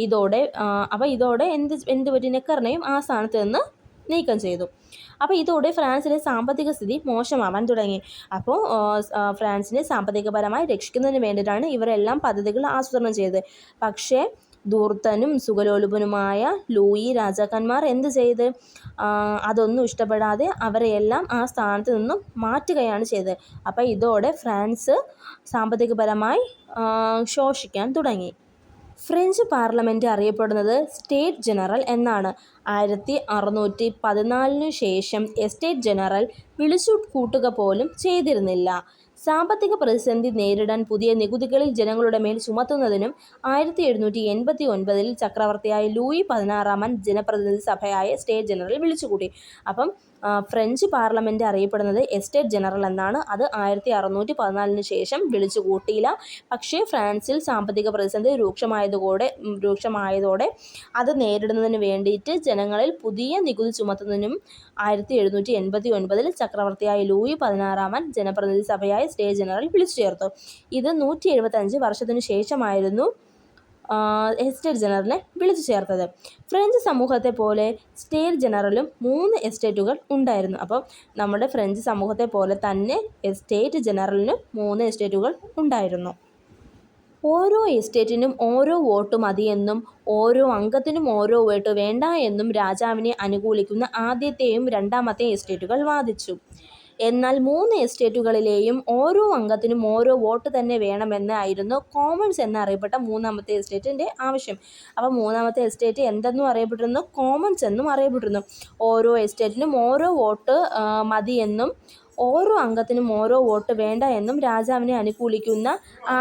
ഇതോടെ എന്ത് പറ്റി? നെക്കറിനെയും ആ സ്ഥാനത്ത് നിന്ന് നീക്കം ചെയ്തു. അപ്പോൾ ഇതോടെ ഫ്രാൻസിലെ സാമ്പത്തിക സ്ഥിതി മോശമാവാൻ തുടങ്ങി. അപ്പോൾ ഫ്രാൻസിനെ സാമ്പത്തികപരമായി രക്ഷിക്കുന്നതിന് വേണ്ടിയിട്ടാണ് ഇവരെല്ലാം പദ്ധതികൾ ആസൂത്രണം ചെയ്തത്. പക്ഷേ ധൂർത്തനും സുഖലോലുപനുമായ ലൂയി രാജാക്കന്മാർ എന്ത് ചെയ്ത്? അതൊന്നും ഇഷ്ടപ്പെടാതെ അവരെയെല്ലാം ആ സ്ഥാനത്ത് നിന്നും മാറ്റുകയാണ് ചെയ്തത്. അപ്പോൾ ഇതോടെ ഫ്രാൻസ് സാമ്പത്തികപരമായി ശോഷിക്കാൻ തുടങ്ങി. ഫ്രഞ്ച് പാർലമെൻറ്റ് അറിയപ്പെടുന്നത് സ്റ്റേറ്റ് ജനറൽ എന്നാണ്. 1614 ശേഷം എസ്റ്റേറ്റ് ജനറൽ വിളിച്ചു കൂട്ടുക പോലും ചെയ്തിരുന്നില്ല. സാമ്പത്തിക പ്രതിസന്ധി നേരിടാൻ പുതിയ നികുതികളിൽ ജനങ്ങളുടെ മേൽ ചുമത്തുന്നതിനും 1789 ചക്രവർത്തിയായ ലൂയി 16 ജനപ്രതിനിധി സഭയായ സ്റ്റേറ്റ് ജനറൽ വിളിച്ചുകൂട്ടി. അപ്പം ഫ്രഞ്ച് പാർലമെൻറ്റ് അറിയപ്പെടുന്നത് എസ്റ്റേറ്റ് ജനറൽ എന്നാണ്. അത് 1614 ശേഷം വിളിച്ചു കൂട്ടിയില്ല. പക്ഷേ ഫ്രാൻസിൽ സാമ്പത്തിക പ്രതിസന്ധി രൂക്ഷമായതോടെ അത് നേരിടുന്നതിന് വേണ്ടിയിട്ട് ജനങ്ങളിൽ പുതിയ നികുതി ചുമത്തുന്നതിനും 1789 ചക്രവർത്തിയായ ലൂയി 16 ജനപ്രതിനിധി സഭയായ സ്റ്റേറ്റ് ജനറൽ വിളിച്ചു ചേർത്തു. ഇത് 175 വർഷത്തിനു ശേഷമായിരുന്നു എസ്റ്റേറ്റ് ജനറലിനെ വിളിച്ചു ചേർത്തത്. ഫ്രഞ്ച് സമൂഹത്തെ പോലെ സ്റ്റേറ്റ് ജനറലും 3 എസ്റ്റേറ്റുകൾ ഉണ്ടായിരുന്നു. അപ്പം നമ്മുടെ ഫ്രഞ്ച് സമൂഹത്തെ പോലെ തന്നെ സ്റ്റേറ്റ് ജനറലിനും 3 എസ്റ്റേറ്റുകൾ ഉണ്ടായിരുന്നു. ഓരോ എസ്റ്റേറ്റിനും ഓരോ വോട്ട് മതിയെന്നും ഓരോ അംഗത്തിനും ഓരോ വോട്ട് വേണ്ട എന്നും രാജാവിനെ അനുകൂലിക്കുന്ന ആദ്യത്തെയും രണ്ടാമത്തെയും എസ്റ്റേറ്റുകൾ വാദിച്ചു. എന്നാൽ 3 എസ്റ്റേറ്റുകളിലെയും ഓരോ അംഗത്തിനും ഓരോ വോട്ട് തന്നെ വേണമെന്നായിരുന്നു കോമൺസ് എന്നറിയപ്പെട്ട 3ാമത്തെ എസ്റ്റേറ്റിൻ്റെ ആവശ്യം. അപ്പോൾ 3ാമത്തെ എസ്റ്റേറ്റ് എന്തെന്നും അറിയപ്പെട്ടിരുന്നു? കോമൺസ് എന്നും അറിയപ്പെട്ടിരുന്നു. ഓരോ എസ്റ്റേറ്റിനും ഓരോ വോട്ട് മതിയെന്നും ഓരോ അംഗത്തിനും ഓരോ വോട്ട് വേണ്ട എന്നും രാജാവിനെ അനുകൂലിക്കുന്ന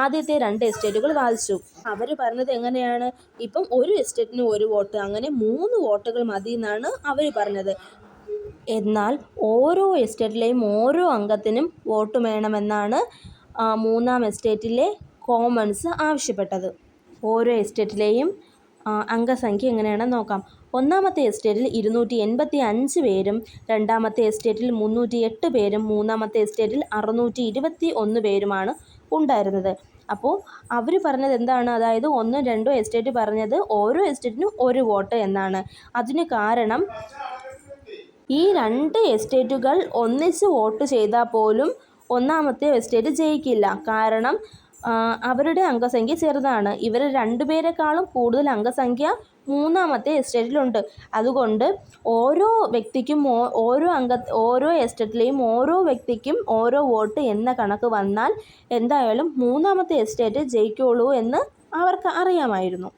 ആദ്യത്തെ 2 എസ്റ്റേറ്റുകൾ വാദിച്ചു. അവർ പറഞ്ഞത് എങ്ങനെയാണ്? ഇപ്പം ഒരു എസ്റ്റേറ്റിന് ഒരു വോട്ട്, അങ്ങനെ 3 വോട്ടുകൾ മതി എന്നാണ് അവർ പറഞ്ഞത്. എന്നാൽ ഓരോ എസ്റ്റേറ്റിലെയും ഓരോ അംഗത്തിനും വോട്ട് വേണമെന്നാണ് 3ാം എസ്റ്റേറ്റിലെ കോമൺസ് ആവശ്യപ്പെട്ടത്. ഓരോ എസ്റ്റേറ്റിലെയും അംഗസംഖ്യ എങ്ങനെയാണെന്ന് നോക്കാം. 1ാമത്തെ എസ്റ്റേറ്റിൽ 285 പേരും 2ാമത്തെ എസ്റ്റേറ്റിൽ 308 പേരും 3ാമത്തെ എസ്റ്റേറ്റിൽ 621 പേരുമാണ് ഉണ്ടായിരുന്നത്. അപ്പോൾ അവർ പറഞ്ഞത് എന്താണ്? അതായത് 1ഉം 2ഉം എസ്റ്റേറ്റ് പറഞ്ഞത് ഓരോ എസ്റ്റേറ്റിനും ഒരു വോട്ട് എന്നാണ്. അതിന് കാരണം ഈ 2 എസ്റ്റേറ്റുകൾ ഒന്നിച്ച് വോട്ട് ചെയ്താൽ പോലും 1ാമത്തെ എസ്റ്റേറ്റ് ജയിക്കില്ല. കാരണം അവരുടെ അംഗസംഖ്യ ചെറുതാണ്. ഇവർ 2 പേരെക്കാളും കൂടുതൽ അംഗസംഖ്യ 3ാമത്തെ എസ്റ്റേറ്റിലുണ്ട്. അതുകൊണ്ട് ഓരോ വ്യക്തിക്കും ഓരോ എസ്റ്റേറ്റിലെയും ഓരോ വ്യക്തിക്കും ഓരോ വോട്ട് എന്ന കണക്ക് വന്നാൽ എന്തായാലും 3ാമത്തെ എസ്റ്റേറ്റ് ജയിക്കുള്ളൂ എന്ന് അവർക്ക് അറിയാമായിരുന്നു.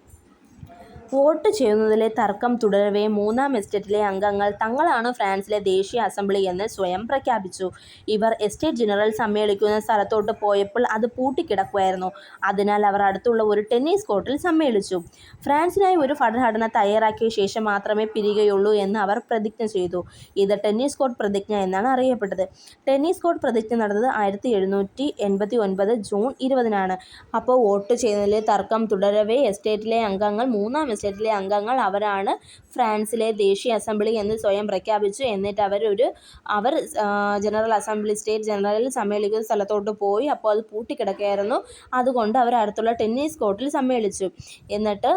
വോട്ട് ചെയ്യുന്നതിലെ തർക്കം തുടരവേ 3ാം എസ്റ്റേറ്റിലെ അംഗങ്ങൾ തങ്ങളാണ് ഫ്രാൻസിലെ ദേശീയ അസംബ്ലി എന്ന് സ്വയം പ്രഖ്യാപിച്ചു. ഇവർ എസ്റ്റേറ്റ് ജനറൽ സമ്മേളിക്കുന്ന സ്ഥലത്തോട്ട് പോയപ്പോൾ അത് പൂട്ടിക്കിടക്കുകയായിരുന്നു. അതിനാൽ അവർ അടുത്തുള്ള ഒരു ടെന്നീസ് കോർട്ടിൽ സമ്മേളിച്ചു. ഫ്രാൻസിനായി ഒരു ഭരണഘടന തയ്യാറാക്കിയ ശേഷം മാത്രമേ പിരിയുകയുള്ളൂ എന്ന് അവർ പ്രതിജ്ഞ ചെയ്തു. ഇത് ടെന്നീസ് കോർട്ട് പ്രതിജ്ഞ എന്നാണ് അറിയപ്പെട്ടത്. ടെന്നീസ് കോർട്ട് പ്രതിജ്ഞ നടന്നത് 1789 ജൂൺ 20-നാണ്. അപ്പോൾ വോട്ട് ചെയ്യുന്നതിലെ തർക്കം തുടരവേ എസ്റ്റേറ്റിലെ അംഗങ്ങൾ 3ാം എസ്റ്റേറ്റിലെ അംഗങ്ങൾ അവരാണ് ഫ്രാൻസിലെ ദേശീയ അസംബ്ലി എന്ന് സ്വയം പ്രഖ്യാപിച്ചു. എന്നിട്ട് അവർ സ്റ്റേറ്റ് ജനറലിൽ സമ്മേളിക്കുന്ന സ്ഥലത്തോട്ട് പോയി. അപ്പോൾ അത് പൂട്ടിക്കിടക്കുകയായിരുന്നു. അതുകൊണ്ട് അവർ അടുത്തുള്ള ടെന്നീസ് കോർട്ടിൽ സമ്മേളിച്ചു. എന്നിട്ട്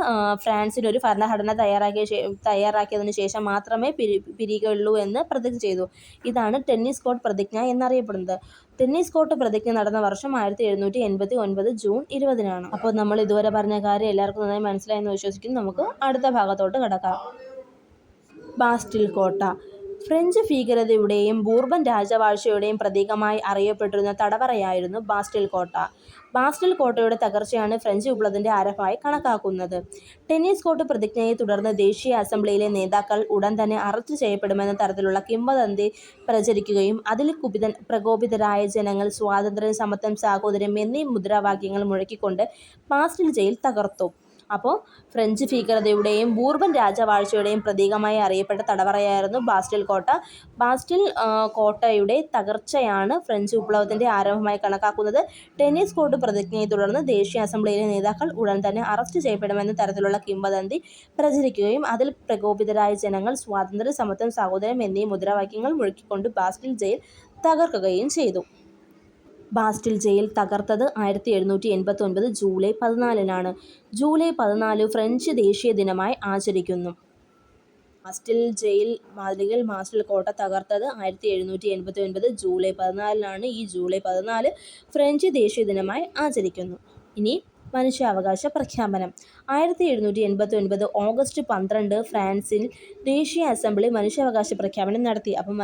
ഫ്രാൻസിനൊരു ഭരണഘടന തയ്യാറാക്കിയതിനു ശേഷം മാത്രമേ പിരിയുകയുള്ളൂ എന്ന് പ്രതിജ്ഞ ചെയ്തു. ഇതാണ് ടെന്നീസ് കോർട്ട് പ്രതിജ്ഞ എന്നറിയപ്പെടുന്നത്. ടെന്നീസ് കോർട്ട് പ്രതിജ്ഞ നടന്ന വർഷം 1789 ജൂൺ 20-നാണ്. അപ്പോൾ നമ്മൾ ഇതുവരെ പറഞ്ഞ കാര്യം എല്ലാവർക്കും നന്നായി മനസ്സിലായെന്ന് വിശ്വസിക്കുന്നു. നമുക്ക് അടുത്ത ഭാഗത്തോട്ട് കടക്കാം. ബാസ്റ്റിൽ കോട്ട ഫ്രഞ്ച് ഭീകരതയുടെയും ബൂർബൻ രാജവാഴ്ചയുടെയും പ്രതീകമായി അറിയപ്പെട്ടിരുന്ന തടവറയായിരുന്നു ബാസ്റ്റിൽ കോട്ട. ബാസ്റ്റിൽ കോട്ടയുടെ തകർച്ചയാണ് ഫ്രഞ്ച് വിപ്ലവത്തിന്റെ ആരംഭമായി കണക്കാക്കുന്നത്. ടെന്നീസ് കോർട്ട് പ്രതിജ്ഞയെ തുടർന്ന് ദേശീയ അസംബ്ലിയിലെ നേതാക്കൾ ഉടൻ തന്നെ അറസ്റ്റ് ചെയ്യപ്പെടുമെന്ന തരത്തിലുള്ള കിംവദന്തി പ്രചരിക്കുകയും അതിൽ പ്രകോപിതരായ ജനങ്ങൾ സ്വാതന്ത്ര്യം, സമത്വം, സാഹോദര്യം എന്നീ മുദ്രാവാക്യങ്ങൾ മുഴക്കിക്കൊണ്ട് ബാസ്റ്റിൽ ജയിൽ തകർത്തു. അപ്പോൾ ഫ്രഞ്ച് ഭീകരതയുടെയും ബൂർബൻ രാജവാഴ്ചയുടെയും പ്രതീകമായി അറിയപ്പെട്ട തടവറയായിരുന്നു ബാസ്റ്റിൽ കോട്ട. ബാസ്റ്റിൽ കോട്ടയുടെ തകർച്ചയാണ് ഫ്രഞ്ച് വിപ്ലവത്തിന്റെ ആരംഭമായി കണക്കാക്കുന്നത്. ടെന്നീസ് കോർട്ട് പ്രതിജ്ഞയെ തുടർന്ന് ദേശീയ അസംബ്ലിയിലെ നേതാക്കൾ ഉടൻ തന്നെ അറസ്റ്റ് ചെയ്യപ്പെടുമെന്ന തരത്തിലുള്ള കിംവദന്തി പ്രചരിക്കുകയും അതിൽ പ്രകോപിതരായ ജനങ്ങൾ സ്വാതന്ത്ര്യം, സമത്വം, സാഹോദര്യം എന്നീ മുദ്രാവാക്യങ്ങൾ മുഴക്കിക്കൊണ്ട് ബാസ്റ്റിൽ ജയിൽ തകർക്കുകയും ചെയ്തു. ബാസ്റ്റിൽ ജയിൽ തകർത്തത് 1789 ജൂലൈ 14-നാണ്. ജൂലൈ 14 ഫ്രഞ്ച് ദേശീയ ദിനമായി ആചരിക്കുന്നു. ബാസ്റ്റിൽ ജയിൽ അല്ലെങ്കിൽ ബാസ്റ്റിൽ കോട്ട തകർത്തത് 1789 ജൂലൈ 14-നാണ്. ഈ ജൂലൈ 14 ഫ്രഞ്ച് ദേശീയ ദിനമായി ആചരിക്കുന്നു. ഇനി മനുഷ്യാവകാശ പ്രഖ്യാപനം. 1789 ഓഗസ്റ്റ് 12 ഫ്രാൻസിൽ ദേശീയ അസംബ്ലി മനുഷ്യാവകാശ പ്രഖ്യാപനം നടത്തി. അപ്പം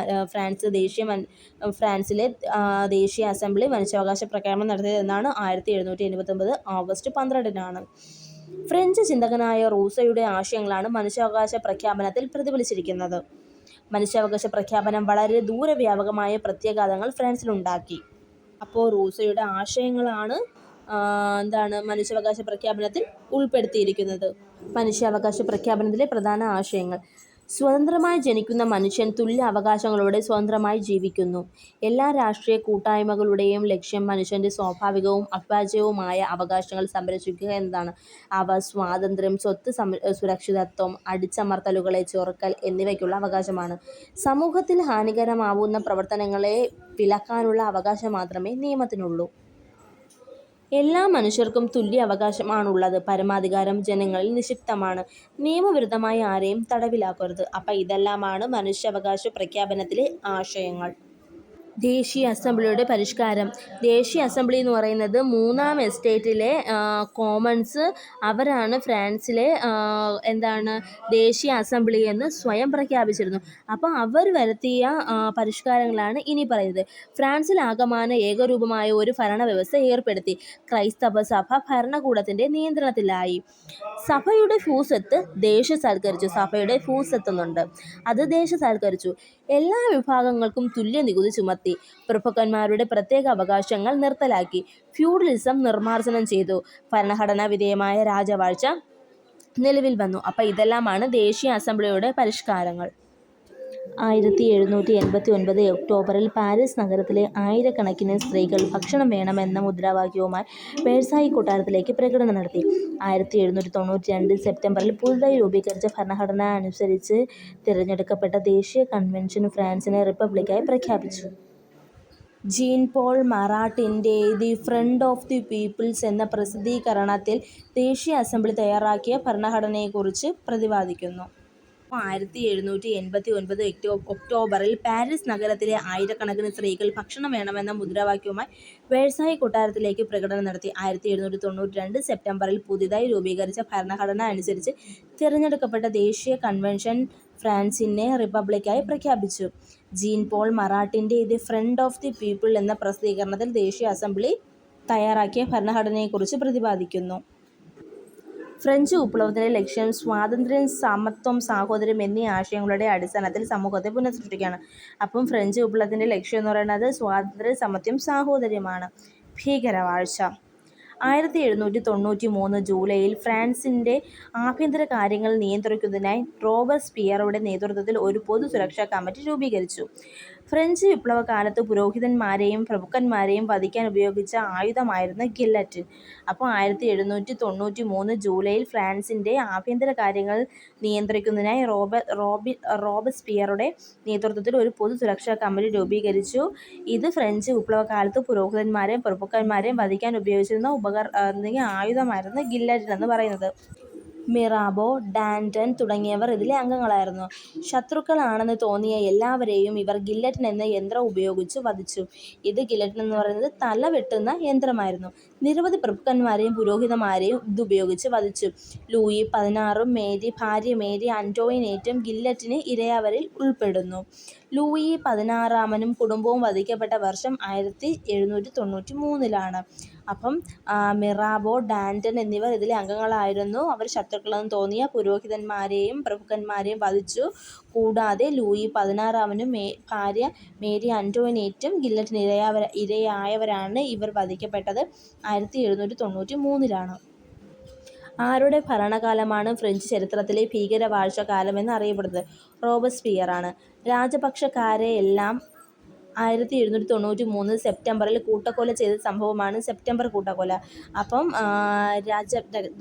ഫ്രാൻസിലെ ദേശീയ അസംബ്ലി മനുഷ്യാവകാശ പ്രഖ്യാപനം നടത്തിയത് എന്നാണ് 1789 ഓഗസ്റ്റ് 12-നാണ്. ഫ്രഞ്ച് ചിന്തകനായ റൂസോയുടെ ആശയങ്ങളാണ് മനുഷ്യാവകാശ പ്രഖ്യാപനത്തിൽ പ്രതിഫലിച്ചിരിക്കുന്നത്. മനുഷ്യാവകാശ പ്രഖ്യാപനം വളരെ ദൂരവ്യാപകമായ പ്രത്യാഘാതങ്ങൾ ഫ്രാൻസിലുണ്ടാക്കി. അപ്പോൾ റൂസോയുടെ ആശയങ്ങളാണ് മനുഷ്യാവകാശ പ്രഖ്യാപനത്തിൽ ഉൾപ്പെടുത്തിയിരിക്കുന്നത്. മനുഷ്യാവകാശ പ്രഖ്യാപനത്തിലെ പ്രധാന ആശയങ്ങൾ: സ്വതന്ത്രമായി ജനിക്കുന്ന മനുഷ്യൻ തുല്യ അവകാശങ്ങളോടെ സ്വതന്ത്രമായി ജീവിക്കുന്നു. എല്ലാ രാഷ്ട്രീയ കൂട്ടായ്മകളുടെയും ലക്ഷ്യം മനുഷ്യന്റെ സ്വാഭാവികവും അവിഭാജ്യവുമായ അവകാശങ്ങൾ സംരക്ഷിക്കുക എന്നതാണ്. അവ സ്വാതന്ത്ര്യം, സ്വത്ത്, സുരക്ഷിതത്വം, അടിച്ചമർത്തലുകളെ ചെറുക്കൽ എന്നിവയ്ക്കുള്ള അവകാശമാണ്. സമൂഹത്തിൽ ഹാനികരമാവുന്ന പ്രവർത്തനങ്ങളെ വിലക്കാനുള്ള അവകാശം മാത്രമേ നിയമത്തിനുള്ളൂ. എല്ലാ മനുഷ്യർക്കും തുല്യ അവകാശമാണുള്ളത്. പരമാധികാരം ജനങ്ങളിൽ നിക്ഷിപ്തമാണ്. നിയമവിരുദ്ധമായി ആരെയും തടവിലാക്കരുത്. അപ്പം ഇതെല്ലാമാണ് മനുഷ്യാവകാശ പ്രഖ്യാപനത്തിലെ ആശയങ്ങൾ. ദേശീയ അസംബ്ലിയുടെ പരിഷ്കാരം. ദേശീയ അസംബ്ലി എന്ന് പറയുന്നത് മൂന്നാം എസ്റ്റേറ്റിലെ കോമൺസ് അവരാണ് ഫ്രാൻസിലെ ദേശീയ അസംബ്ലി എന്ന് സ്വയം പ്രഖ്യാപിച്ചിരുന്നു. അപ്പോൾ അവർ വരുത്തിയ പരിഷ്കാരങ്ങളാണ് ഇനി പറയുന്നത്. ഫ്രാൻസിൽ ആകമാന ഏകരൂപമായ ഒരു ഭരണവ്യവസ്ഥ ഏർപ്പെടുത്തി. ക്രൈസ്തവ സഭ ഭരണകൂടത്തിന്റെ നിയന്ത്രണത്തിലായി. സഭയുടെ ഭൂസ്വത്ത് ദേശസാൽക്കരിച്ചു. എല്ലാ വിഭാഗങ്ങൾക്കും തുല്യ നികുതി ചുമത്തി. പ്രഭുക്കന്മാരുടെ പ്രത്യേക അവകാശങ്ങൾ നിർത്തലാക്കി. ഫ്യൂഡലിസം നിർമ്മാർജ്ജനം ചെയ്തു. ഭരണഘടനാ വിധേയമായ രാജവാഴ്ച നിലവിൽ വന്നു. അപ്പം ഇതെല്ലാമാണ് ദേശീയ അസംബ്ലിയുടെ പരിഷ്കാരങ്ങൾ. 1789 ഒക്ടോബറിൽ പാരീസ് നഗരത്തിലെ ആയിരക്കണക്കിന് സ്ത്രീകൾ ഭക്ഷണം വേണമെന്ന മുദ്രാവാക്യവുമായി വേഴ്സായി കൊട്ടാരത്തിലേക്ക് പ്രകടനം നടത്തി. 1792 സെപ്റ്റംബറിൽ പുതുതായി രൂപീകരിച്ച ഭരണഘടന അനുസരിച്ച് തിരഞ്ഞെടുക്കപ്പെട്ട ദേശീയ കൺവെൻഷൻ ഫ്രാൻസിനെ റിപ്പബ്ലിക്കായി പ്രഖ്യാപിച്ചു. ജീൻ പോൾ മറാട്ടിൻ്റെ the friend of the people's എന്ന പ്രസിദ്ധീകരണത്തിൽ ദേശീയ അസംബ്ലി തയ്യാറാക്കിയ ഭരണഘടനയെക്കുറിച്ച് പ്രതിപാദിക്കുന്നു. 1789 ഒക്ടോബറിൽ പാരീസ് നഗരത്തിലെ ആയിരക്കണക്കിന് സ്ത്രീകൾ ഭക്ഷണം വേണമെന്ന മുദ്രാവാക്യവുമായി വേഴ്സായി കൊട്ടാരത്തിലേക്ക് പ്രകടനം നടത്തി. 1792 സെപ്റ്റംബറിൽ പുതുതായി രൂപീകരിച്ച ഭരണഘടന അനുസരിച്ച് തിരഞ്ഞെടുക്കപ്പെട്ട ദേശീയ കൺവെൻഷൻ ഫ്രാൻസിനെ റിപ്പബ്ലിക്കായി പ്രഖ്യാപിച്ചു. ജീൻ പോൾ മറാട്ടിൻ്റെ the friend of the people എന്ന പ്രസിദ്ധീകരണത്തിൽ ദേശീയ അസംബ്ലി തയ്യാറാക്കിയ ഭരണഘടനയെക്കുറിച്ച് പ്രതിപാദിക്കുന്നു. ഫ്രഞ്ച് വിപ്ലവത്തിന്റെ ലക്ഷ്യം സ്വാതന്ത്ര്യം, സമത്വം, സാഹോദര്യം എന്നീ ആശയങ്ങളുടെ അടിസ്ഥാനത്തിൽ സമൂഹത്തെ പുനഃസൃഷ്ടിക്കുകയാണ്. അപ്പം ഫ്രഞ്ച് വിപ്ലവത്തിന്റെ ലക്ഷ്യം എന്ന് പറയുന്നത് സ്വാതന്ത്ര്യം, സമത്വം, സാഹോദര്യമാണ്. ഭീകരവാഴ്ച. 1793 ജൂലൈയിൽ ഫ്രാൻസിന്റെ ആഭ്യന്തര കാര്യങ്ങൾ നിയന്ത്രിക്കുന്നതിനായി റോബസ്പിയറുടെ നേതൃത്വത്തിൽ ഒരു പൊതു സുരക്ഷാ കമ്മിറ്റി രൂപീകരിച്ചു. ഫ്രഞ്ച് വിപ്ലവകാലത്ത് പുരോഹിതന്മാരെയും പ്രഭുക്കന്മാരെയും വധിക്കാൻ ഉപയോഗിച്ച ആയുധമായിരുന്നു ഗില്ലറ്റിൻ. അപ്പോൾ 1793 ജൂലൈയിൽ ഫ്രാൻസിൻ്റെ ആഭ്യന്തര കാര്യങ്ങൾ നിയന്ത്രിക്കുന്നതിനായി റോബസ്പിയറുടെ നേതൃത്വത്തിൽ ഒരു പൊതു സുരക്ഷാ കമ്മിറ്റി രൂപീകരിച്ചു. ഇത് ഫ്രഞ്ച് വിപ്ലവകാലത്ത് പുരോഹിതന്മാരെയും പ്രഭുക്കന്മാരെയും വധിക്കാൻ ഉപയോഗിച്ചിരുന്ന ആയുധമായിരുന്നു ഗില്ലറ്റിൻ എന്ന് പറയുന്നത്. മിറാബോ, ഡാന്റൺ തുടങ്ങിയവർ ഇതിലെ അംഗങ്ങളായിരുന്നു. ശത്രുക്കളാണെന്ന് തോന്നിയ എല്ലാവരെയും ഇവർ ഗില്ലറ്റിൻ എന്ന യന്ത്രം ഉപയോഗിച്ച് വധിച്ചു. ഗില്ലറ്റിൻ എന്ന് പറയുന്നത് തല വെട്ടുന്ന യന്ത്രമായിരുന്നു. നിരവധി പ്രഭുക്കന്മാരെയും പുരോഹിതന്മാരെയും ഇതുപയോഗിച്ച് വധിച്ചു. ലൂയി 16 ഭാര്യ മേരി ആന്റോയിനേറ്റും ഗില്ലറ്റിന് ഇരയായവരിൽ ഉൾപ്പെടുന്നു. ലൂയി 16 കുടുംബവും വധിക്കപ്പെട്ട വർഷം 1793. അപ്പം മിറാബോ, ഡാന്റൺ എന്നിവർ ഇതിലെ അംഗങ്ങളായിരുന്നു. അവർ ശത്രുക്കളെന്ന് തോന്നിയ പുരോഹിതന്മാരെയും പ്രഭുക്കന്മാരെയും വധിച്ചു. കൂടാതെ ലൂയി 16 ഭാര്യ മേരി ആന്റോയിനേറ്റും ഗില്ലറ്റിന് ഇരയായവരാണ്. ഇവർ വധിക്കപ്പെട്ടത് 1793. ആരുടെ ഭരണകാലമാണ് ഫ്രഞ്ച് ചരിത്രത്തിലെ ഭീകരവാഴ്ചക്കാലമെന്ന് അറിയപ്പെടുന്നത്? റോബസ്പിയറാണ്. രാജപക്ഷക്കാരെയെല്ലാം 1793 സെപ്റ്റംബറിൽ കൂട്ടക്കൊല ചെയ്ത സംഭവമാണ് സെപ്റ്റംബർ കൂട്ടക്കൊല. അപ്പം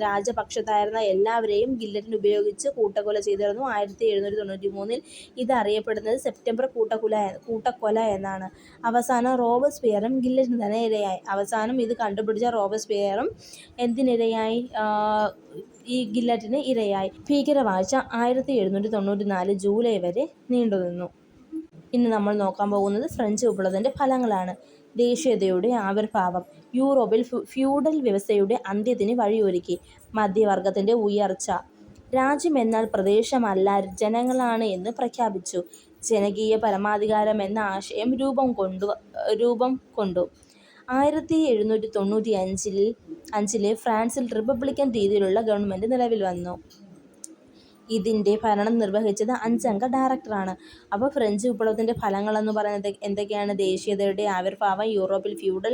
രാജപക്ഷത്തായിരുന്ന എല്ലാവരെയും ഗില്ലറ്റിൻ ഉപയോഗിച്ച് കൂട്ടക്കൊല ചെയ്തിരുന്നു 1793. ഇത് അറിയപ്പെടുന്നത് സെപ്റ്റംബർ കൂട്ടക്കൊല എന്നാണ്. അവസാനം റോബസ്പിയറും ഗില്ലറ്റിന് തന്നെ ഇരയായി. അവസാനം ഇത് കണ്ടുപിടിച്ച റോബസ്പിയറും എന്തിനിരയായി? ഈ ഗില്ലറ്റിന് ഇരയായി. ഭീകരവാഴ്ച 1794 ജൂലൈ വരെ നീണ്ടുനിന്നു. ഇന്ന് നമ്മൾ നോക്കാൻ പോകുന്നത് ഫ്രഞ്ച് വിപ്ലവത്തിൻ്റെ ഫലങ്ങളാണ്. ദേശീയതയുടെ ആവിർഭാവം യൂറോപ്പിൽ ഫ്യൂഡൽ വ്യവസ്ഥയുടെ അന്ത്യത്തിന് വഴിയൊരുക്കി. മധ്യവർഗത്തിൻ്റെ ഉയർച്ച. രാജ്യമെന്നാൽ പ്രദേശമല്ല ജനങ്ങളാണ് എന്ന് പ്രഖ്യാപിച്ചു. ജനകീയ പരമാധികാരം എന്ന ആശയം രൂപം കൊണ്ടു. 1795 ഫ്രാൻസിൽ റിപ്പബ്ലിക്കൻ രീതിയിലുള്ള ഗവൺമെൻറ് നിലവിൽ വന്നു. ഇതിൻ്റെ ഭരണം നിർവഹിച്ചത് 5 അംഗ ഡയറക്ടറാണ്. അപ്പോൾ ഫ്രഞ്ച് വിപ്ലവത്തിൻ്റെ ഫലങ്ങളെന്ന് പറയുന്നത് എന്തൊക്കെയാണ്? ദേശീയതയുടെ ആവിർഭാവം, യൂറോപ്പിൽ ഫ്യൂഡൽ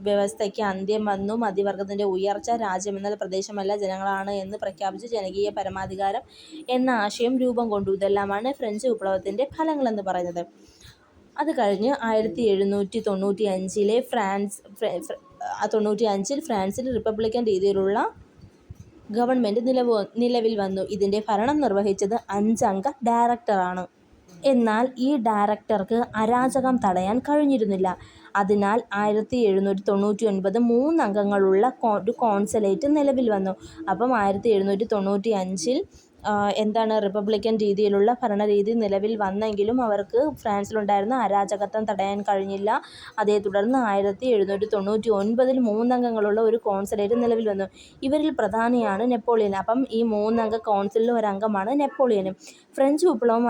വ്യവസ്ഥയ്ക്ക് അന്ത്യം വന്നു, മധ്യവർഗത്തിൻ്റെ ഉയർച്ച, രാജ്യമെന്നാൽ പ്രദേശമല്ല ജനങ്ങളാണ് എന്ന് പ്രഖ്യാപിച്ചു, ജനകീയ പരമാധികാരം എന്ന ആശയം രൂപം കൊണ്ടു. ഇതെല്ലാമാണ് ഫ്രഞ്ച് വിപ്ലവത്തിൻ്റെ ഫലങ്ങളെന്ന് പറയുന്നത്. അത് കഴിഞ്ഞ് 1795 ഫ്രാൻസിൽ റിപ്പബ്ലിക്കൻ രീതിയിലുള്ള ഗവൺമെൻറ് നിലവിൽ വന്നു. ഇതിൻ്റെ ഭരണം നിർവഹിച്ചത് 5 അംഗ ഡയറക്ടറാണ്. എന്നാൽ ഈ ഡയറക്ടർക്ക് അരാജകം തടയാൻ കഴിഞ്ഞിരുന്നില്ല. അതിനാൽ 1799 3 അംഗങ്ങളുള്ള ഒരു കോൺസലേറ്റ് നിലവിൽ വന്നു. അപ്പം 1795 എന്താണ് റിപ്പബ്ലിക്കൻ രീതിയിലുള്ള ഭരണരീതി നിലവിൽ വന്നെങ്കിലും അവർക്ക് ഫ്രാൻസിലുണ്ടായിരുന്ന അരാജകത്വം തടയാൻ കഴിഞ്ഞില്ല. അതേ തുടർന്ന് 1799 3 അംഗങ്ങളുള്ള ഒരു കോൺസലേറ്റ് നിലവിൽ വന്നു. ഇവരിൽ പ്രധാനിയാണ് നെപ്പോളിയൻ. അപ്പം ഈ 3 അംഗ കൗൺസിലിൽ ഒരംഗമാണ് നെപ്പോളിയനും. ഫ്രഞ്ച് വിപ്ലവം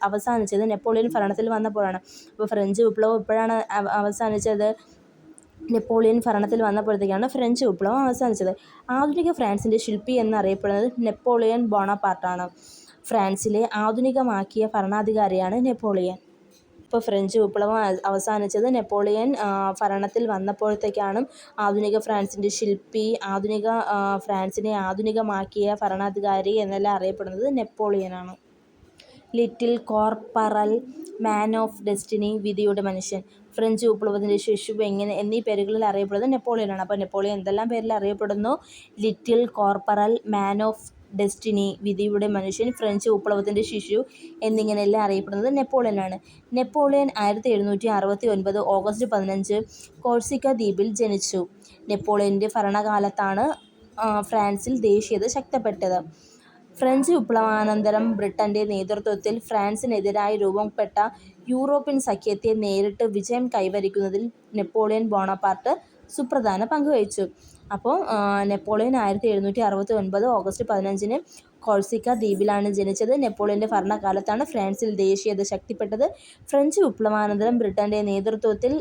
അവസാനിച്ചത് നെപ്പോളിയൻ ഭരണത്തിൽ വന്നപ്പോഴാണ്. അപ്പോൾ ഫ്രഞ്ച് വിപ്ലവം എപ്പോഴാണ് അവസാനിച്ചത്? നെപ്പോളിയൻ ഭരണത്തിൽ വന്നപ്പോഴത്തേക്കാണ് ഫ്രഞ്ച് വിപ്ലവം അവസാനിച്ചത്. ആധുനിക ഫ്രാൻസിൻ്റെ ശില്പി എന്നറിയപ്പെടുന്നത് നെപ്പോളിയൻ ബോണപ്പാർട്ടാണ്. ഫ്രാൻസിലെ ആധുനികമാക്കിയ ഭരണാധികാരിയാണ് നെപ്പോളിയൻ. ഇപ്പോൾ ഫ്രഞ്ച് വിപ്ലവം അവസാനിച്ചത് നെപ്പോളിയൻ ഭരണത്തിൽ വന്നപ്പോഴത്തേക്കാണ്. ആധുനിക ഫ്രാൻസിൻ്റെ ശില്പി, ഫ്രാൻസിനെ ആധുനികമാക്കിയ ഭരണാധികാരി എന്നെല്ലാം അറിയപ്പെടുന്നത് നെപ്പോളിയനാണ്. Little corporal, man of destiny, വിധിയുടെ മനുഷ്യൻ, ഫ്രഞ്ച് വിപ്ലവത്തിൻ്റെ ശിശു എന്നീ പേരുകളിൽ അറിയപ്പെടുന്നത് നെപ്പോളിയനാണ്. അപ്പോൾ നെപ്പോളിയൻ എന്തെല്ലാം പേരിൽ അറിയപ്പെടുന്നു? Little corporal, man of destiny, വിധിയുടെ മനുഷ്യൻ, ഫ്രഞ്ച് വിപ്ലവത്തിൻ്റെ ശിശു എന്നിങ്ങനെയെല്ലാം അറിയപ്പെടുന്നത് നെപ്പോളിയനാണ്. നെപ്പോളിയൻ 1769 ഓഗസ്റ്റ് 15 കോഴ്സിക്ക ദ്വീപിൽ ജനിച്ചു. നെപ്പോളിയൻ്റെ ഭരണകാലത്താണ് ഫ്രാൻസിൽ ദേശീയത ശക്തിപ്പെട്ടത്. ഫ്രഞ്ച് വിപ്ലവാനന്തരം ബ്രിട്ടൻ്റെ നേതൃത്വത്തിൽ ഫ്രാൻസിനെതിരായി രൂപപ്പെട്ട യൂറോപ്യൻ സഖ്യത്തെ നേരിട്ട് വിജയം കൈവരിക്കുന്നതിൽ നെപ്പോളിയൻ ബോണപ്പാർട്ട് സുപ്രധാന പങ്കുവഹിച്ചു. അപ്പോൾ നെപ്പോളിയൻ 1769 ഓഗസ്റ്റ് 15 കോഴ്സിക്ക ദ്വീപിലാണ് ജനിച്ചത്. നെപ്പോളിയൻ്റെ ഭരണകാലത്താണ് ഫ്രാൻസിൽ ദേശീയത ശക്തിപ്പെട്ടത്. ഫ്രഞ്ച് വിപ്ലവാനന്തരം ബ്രിട്ടൻ്റെ നേതൃത്വത്തിൽ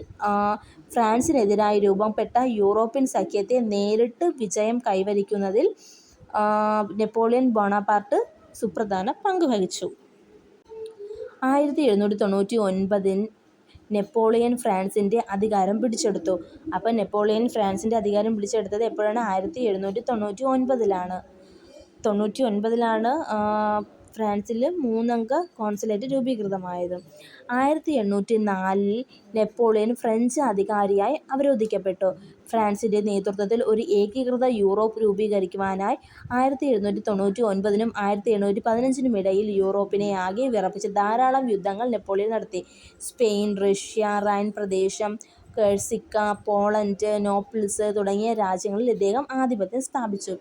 ഫ്രാൻസിനെതിരായി രൂപപ്പെട്ട യൂറോപ്യൻ സഖ്യത്തെ നേരിട്ട് വിജയം കൈവരിക്കുന്നതിൽ നെപ്പോളിയൻ ബോണപ്പാർട്ട് സുപ്രധാന പങ്ക് വഹിച്ചു. 1799 നെപ്പോളിയൻ ഫ്രാൻസിൻ്റെ അധികാരം പിടിച്ചെടുത്തു. അപ്പം നെപ്പോളിയൻ ഫ്രാൻസിൻ്റെ അധികാരം പിടിച്ചെടുത്തത് എപ്പോഴാണ്? 1799 ഫ്രാൻസിൽ 3-അംഗ കോൺസുലേറ്റ് രൂപീകൃതമായത്. 1804 നെപ്പോളിയൻ ഫ്രഞ്ച് അധികാരിയായി അവരോധിക്കപ്പെട്ടു. ഫ്രാൻസിൻ്റെ നേതൃത്വത്തിൽ ഒരു ഏകീകൃത യൂറോപ്പ് രൂപീകരിക്കുവാനായി 1799-നും 1815-നും ഇടയിൽ യൂറോപ്പിനെ ആകെ വിറപ്പിച്ച് ധാരാളം യുദ്ധങ്ങൾ നെപ്പോളിയൻ നടത്തി. സ്പെയിൻ, റഷ്യ, റൈൻ പ്രദേശം, കോഴ്സിക്ക, പോളണ്ട്, നേപ്പിൾസ് തുടങ്ങിയ രാജ്യങ്ങളിൽ ഇദ്ദേഹം ആധിപത്യം സ്ഥാപിച്ചു.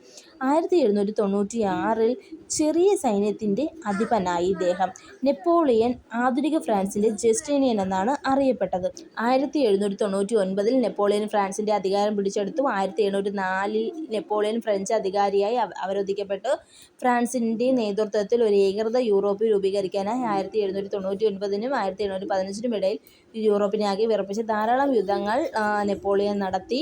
1796 ചെറിയ സൈന്യത്തിൻ്റെ അധിപനായി ഇദ്ദേഹം. നെപ്പോളിയൻ ആധുനിക ഫ്രാൻസിൻ്റെ ജസ്റ്റീനിയൻ എന്നാണ് അറിയപ്പെട്ടത്. 1799 നെപ്പോളിയൻ ഫ്രാൻസിൻ്റെ അധികാരം പിടിച്ചെടുത്തു. 1804 നെപ്പോളിയൻ ഫ്രഞ്ച് അധികാരിയായി അവരോധിക്കപ്പെട്ടു. ഫ്രാൻസിൻ്റെ നേതൃത്വത്തിൽ ഒരു ഏകീകൃത യൂറോപ്പ് രൂപീകരിക്കാനായി 1799-നും 1815-നും ഇടയിൽ യൂറോപ്പിനെ ആകെ വിറപ്പിച്ച് ധാരാളം യുദ്ധങ്ങൾ നെപ്പോളിയൻ നടത്തി.